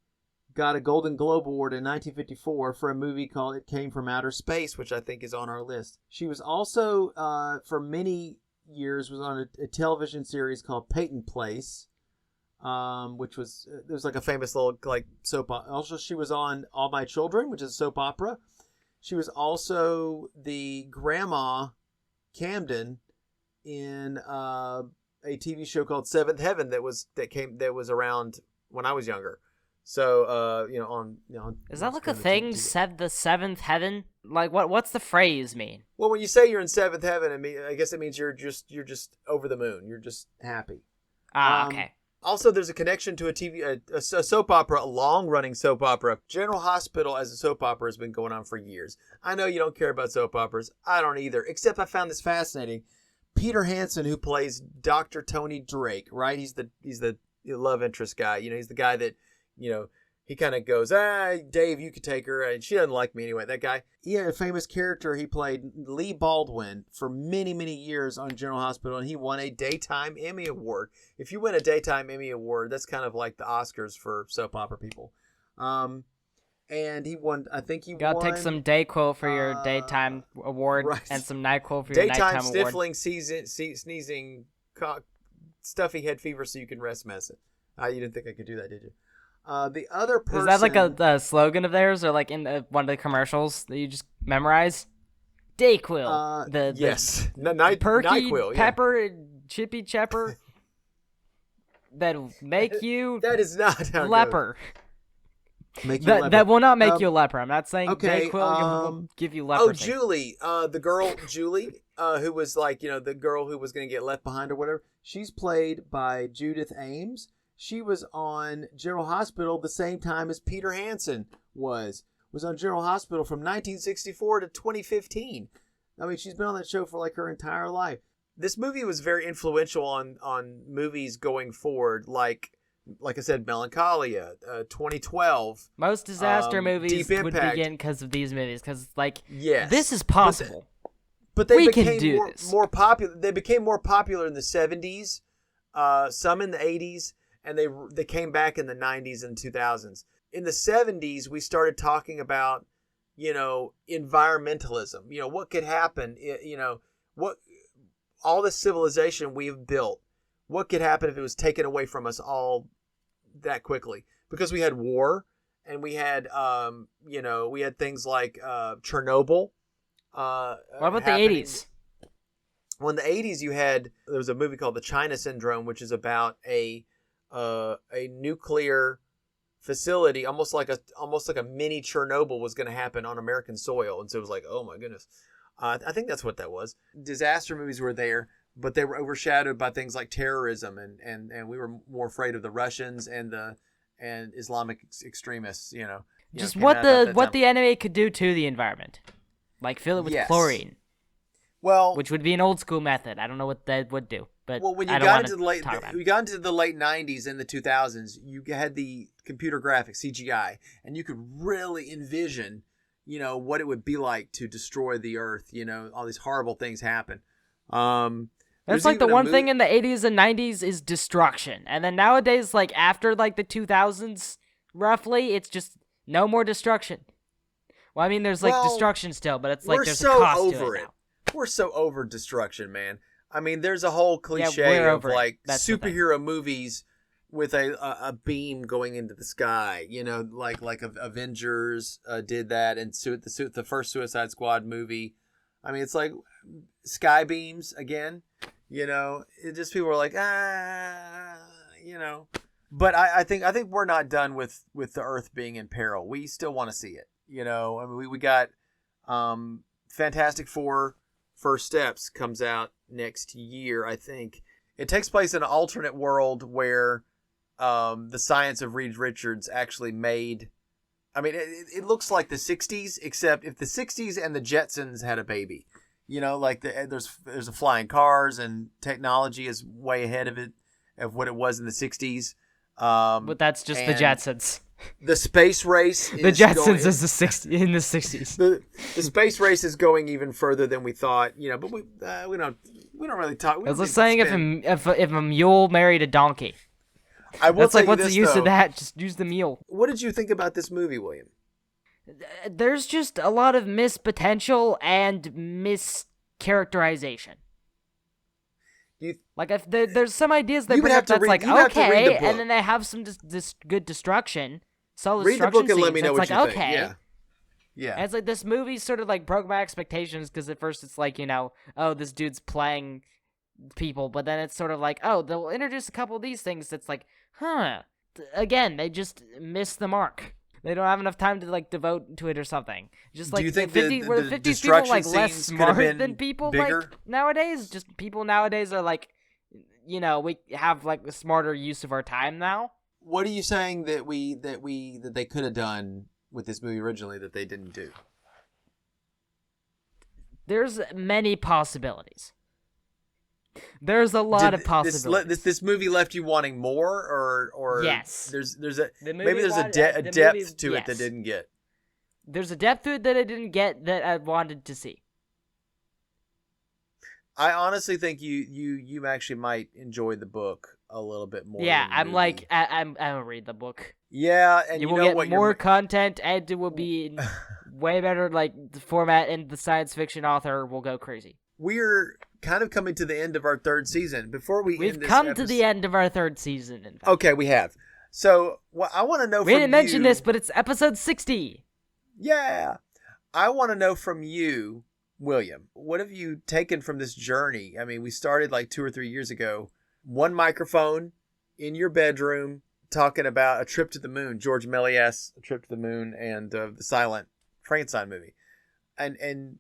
Speaker 2: got a Golden Globe Award in 1954 for a movie called It Came from Outer Space, which I think is on our list. She was also, for many years, was on a television series called Peyton Place, which was there's like a famous little soap opera. Also, she was on All My Children, which is a soap opera. She was also the grandma Camden in a TV show called Seventh Heaven that was around when I was younger. So
Speaker 1: is that like a thing? The seventh heaven? Like what's the phrase mean?
Speaker 2: Well, when you say you're in seventh heaven, I guess it means you're just over the moon. You're just happy.
Speaker 1: Okay.
Speaker 2: Also, there's a connection to a soap opera, a long-running soap opera. General Hospital as a soap opera has been going on for years. I know you don't care about soap operas. I don't either, except I found this fascinating. Peter Hansen, who plays Dr. Tony Drake, right? He's the love interest guy. He's the guy that, he kind of goes, Dave, you could take her. And she doesn't like me anyway, that guy. He had a famous character. He played Lee Baldwin for many, many years on General Hospital, and he won a Daytime Emmy Award. If you win a Daytime Emmy Award, that's kind of like the Oscars for soap opera people. And he won, I think he won.
Speaker 1: Gotta take some Dayquil for your Daytime Award, right, and some NyQuil for your Nighttime Award.
Speaker 2: Daytime sniffling, sneezing, stuffy head fever so you can rest medicine. You didn't think I could do that, did you? The other person...
Speaker 1: Is that like a slogan of theirs, or like in one of the commercials that you just memorize? Dayquil.
Speaker 2: Yes.
Speaker 1: Perky
Speaker 2: NyQuil,
Speaker 1: pepper, chippy chepper that'll make you...
Speaker 2: That is not how
Speaker 1: leper.
Speaker 2: Make you leper.
Speaker 1: That will not make you a leper. I'm not saying
Speaker 2: okay,
Speaker 1: Dayquil will give you leprosy.
Speaker 2: Julie. The girl, Julie, who was like, the girl who was going to get left behind or whatever. She's played by Judith Ames. She was on General Hospital the same time as Peter Hansen was on General Hospital from 1964 to 2015. I mean, she's been on that show for like her entire life. This movie was very influential on movies going forward, like I said, Melancholia, 2012.
Speaker 1: Most disaster movies would begin because of these movies, because this is possible.
Speaker 2: But they
Speaker 1: we
Speaker 2: became
Speaker 1: can do this.
Speaker 2: More popular. They became more popular in the 70s, some in the 80s. And they came back in the 90s and 2000s. In the 70s, we started talking about, environmentalism. What could happen? What all the civilization we've built. What could happen if it was taken away from us all that quickly? Because we had war, and we had, we had things like Chernobyl.
Speaker 1: What about the 80s?
Speaker 2: Well, in the 80s, there was a movie called The China Syndrome, which is about a nuclear facility, almost like a mini Chernobyl was going to happen on American soil. And so it was like, oh my goodness. I think that's what that was. Disaster movies were there, but they were overshadowed by things like terrorism, and we were more afraid of the Russians and Islamic extremists,
Speaker 1: Just what the enemy could do to the environment. Like fill it with chlorine.
Speaker 2: Well,
Speaker 1: which would be an old school method. I don't know what that would do, but
Speaker 2: when
Speaker 1: I
Speaker 2: you
Speaker 1: don't
Speaker 2: got
Speaker 1: wanna
Speaker 2: into the late,
Speaker 1: talk about it.
Speaker 2: we got into the late '90s and the 2000s, you had the computer graphics (CGI), and you could really envision, what it would be like to destroy the Earth. All these horrible things happen.
Speaker 1: That's like the one thing in the 80s and 90s is destruction. And then nowadays, like after like the 2000s, roughly, it's just no more destruction. Well, I mean, there's like destruction still, but it's like there's a cost to it now.
Speaker 2: We're so over destruction, man. I mean, there's a whole cliche of like superhero movies with a beam going into the sky. Like Avengers did that, and the first Suicide Squad movie. I mean, it's like sky beams again. It just people are like But I think we're not done with the Earth being in peril. We still want to see it. I mean, we got Fantastic Four. First Steps comes out next year, I think. It takes place in an alternate world where the science of Reed Richards actually made... I mean, it looks like the 60s, except if the 60s and the Jetsons had a baby. There's flying cars and technology is way ahead of what it was in the 60s.
Speaker 1: But that's just the Jetsons.
Speaker 2: The space race is
Speaker 1: the Jetsons is in the 60s.
Speaker 2: The space race is going even further than we thought, but we don't really talk.
Speaker 1: It's like saying if a mule married a donkey.
Speaker 2: That's like,
Speaker 1: what's the use of that? Just use the mule.
Speaker 2: What did you think about this movie, William?
Speaker 1: There's just a lot of missed potential and mischaracterization. Like if there's some ideas they bring up that's like okay, and then they have some good destruction, solid
Speaker 2: read the book and let me know what you think. Yeah.
Speaker 1: And it's like this movie sort of like broke my expectations because at first it's like this dude's playing people, but then it's sort of like they'll introduce a couple of these things that's like again they just missed the mark. They don't have enough time to like devote to it or something. Just like
Speaker 2: do you think
Speaker 1: the 50s people like less smart than people
Speaker 2: bigger?
Speaker 1: Like nowadays? Just people nowadays are like, we have like a smarter use of our time now.
Speaker 2: What are you saying that they could have done with this movie originally that they didn't do?
Speaker 1: There's many possibilities. There's a lot of possibilities.
Speaker 2: This movie left you wanting more, or
Speaker 1: yes.
Speaker 2: There's a depth to it that didn't get.
Speaker 1: There's a depth to it that I didn't get that I wanted to see.
Speaker 2: I honestly think you actually might enjoy the book a little bit more.
Speaker 1: Yeah,
Speaker 2: than the movie.
Speaker 1: I'm gonna read the book.
Speaker 2: Yeah, and
Speaker 1: you will get more content, and it will be in way better like the format, and the science fiction author will go crazy.
Speaker 2: We're kind of coming to the end of our third season.
Speaker 1: We've come to the end of our third season. In fact.
Speaker 2: Okay, we have. So I want to know.
Speaker 1: We didn't mention this, but it's episode 60.
Speaker 2: Yeah, I want to know from you, William. What have you taken from this journey? I mean, we started like 2 or 3 years ago. One microphone in your bedroom, talking about a trip to the moon, George Méliès, A Trip to the Moon, and the silent Frankenstein movie, and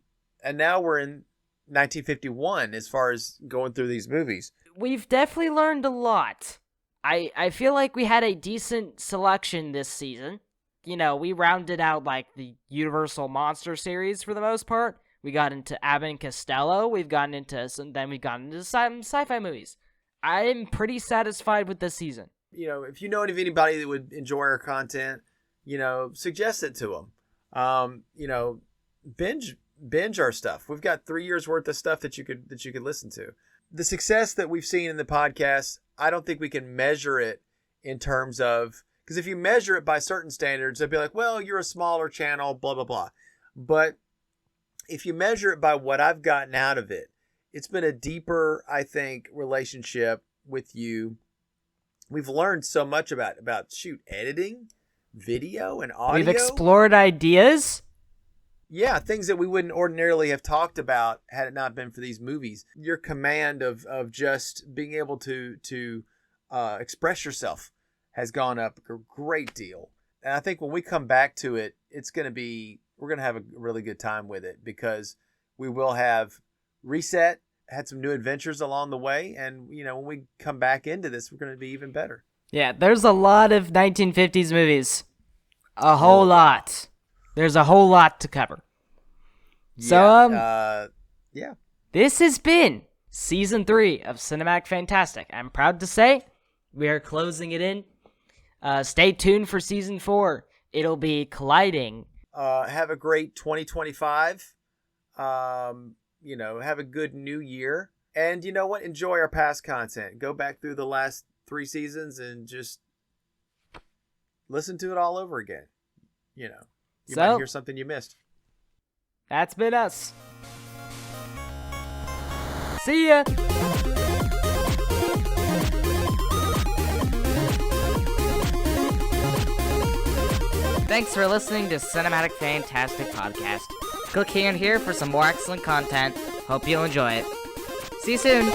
Speaker 2: now we're in 1951 as far as going through these movies.
Speaker 1: We've definitely learned a lot. I feel like we had a decent selection this season. We rounded out like the Universal Monster series for the most part. We got into Abbott and Costello. We've gotten into then we've gotten into some sci-fi movies. I'm pretty satisfied with this season.
Speaker 2: If you know of anybody that would enjoy our content, suggest it to them. Binge our stuff. We've got 3 years worth of stuff that you could listen to. The success that we've seen in the podcast, I don't think we can measure it in terms of, because if you measure it by certain standards, they'd be like, well, you're a smaller channel, blah, blah, blah. But if you measure it by what I've gotten out of it, it's been a deeper, I think, relationship with you. We've learned so much about editing, video, and audio.
Speaker 1: We've explored ideas.
Speaker 2: Yeah, things that we wouldn't ordinarily have talked about had it not been for these movies. Your command of just being able to express yourself has gone up a great deal. And I think when we come back to it, we're going to have a really good time with it because we will have reset, had some new adventures along the way. And, when we come back into this, we're going to be even better. Yeah,
Speaker 1: there's a lot of 1950s movies. A whole lot. There's a whole lot to cover. So,
Speaker 2: yeah.
Speaker 1: This has been Season 3 of Cinematic Fantastic. I'm proud to say we are closing it in. Stay tuned for Season 4. It'll be colliding.
Speaker 2: Have a great 2025. Have a good new year. And you know what? Enjoy our past content. Go back through the last 3 seasons and just listen to it all over again. You might hear something you missed.
Speaker 1: That's been us. See ya! Thanks for listening to Cinematic Fantastic Podcast. Click here and here for some more excellent content. Hope you'll enjoy it. See you soon!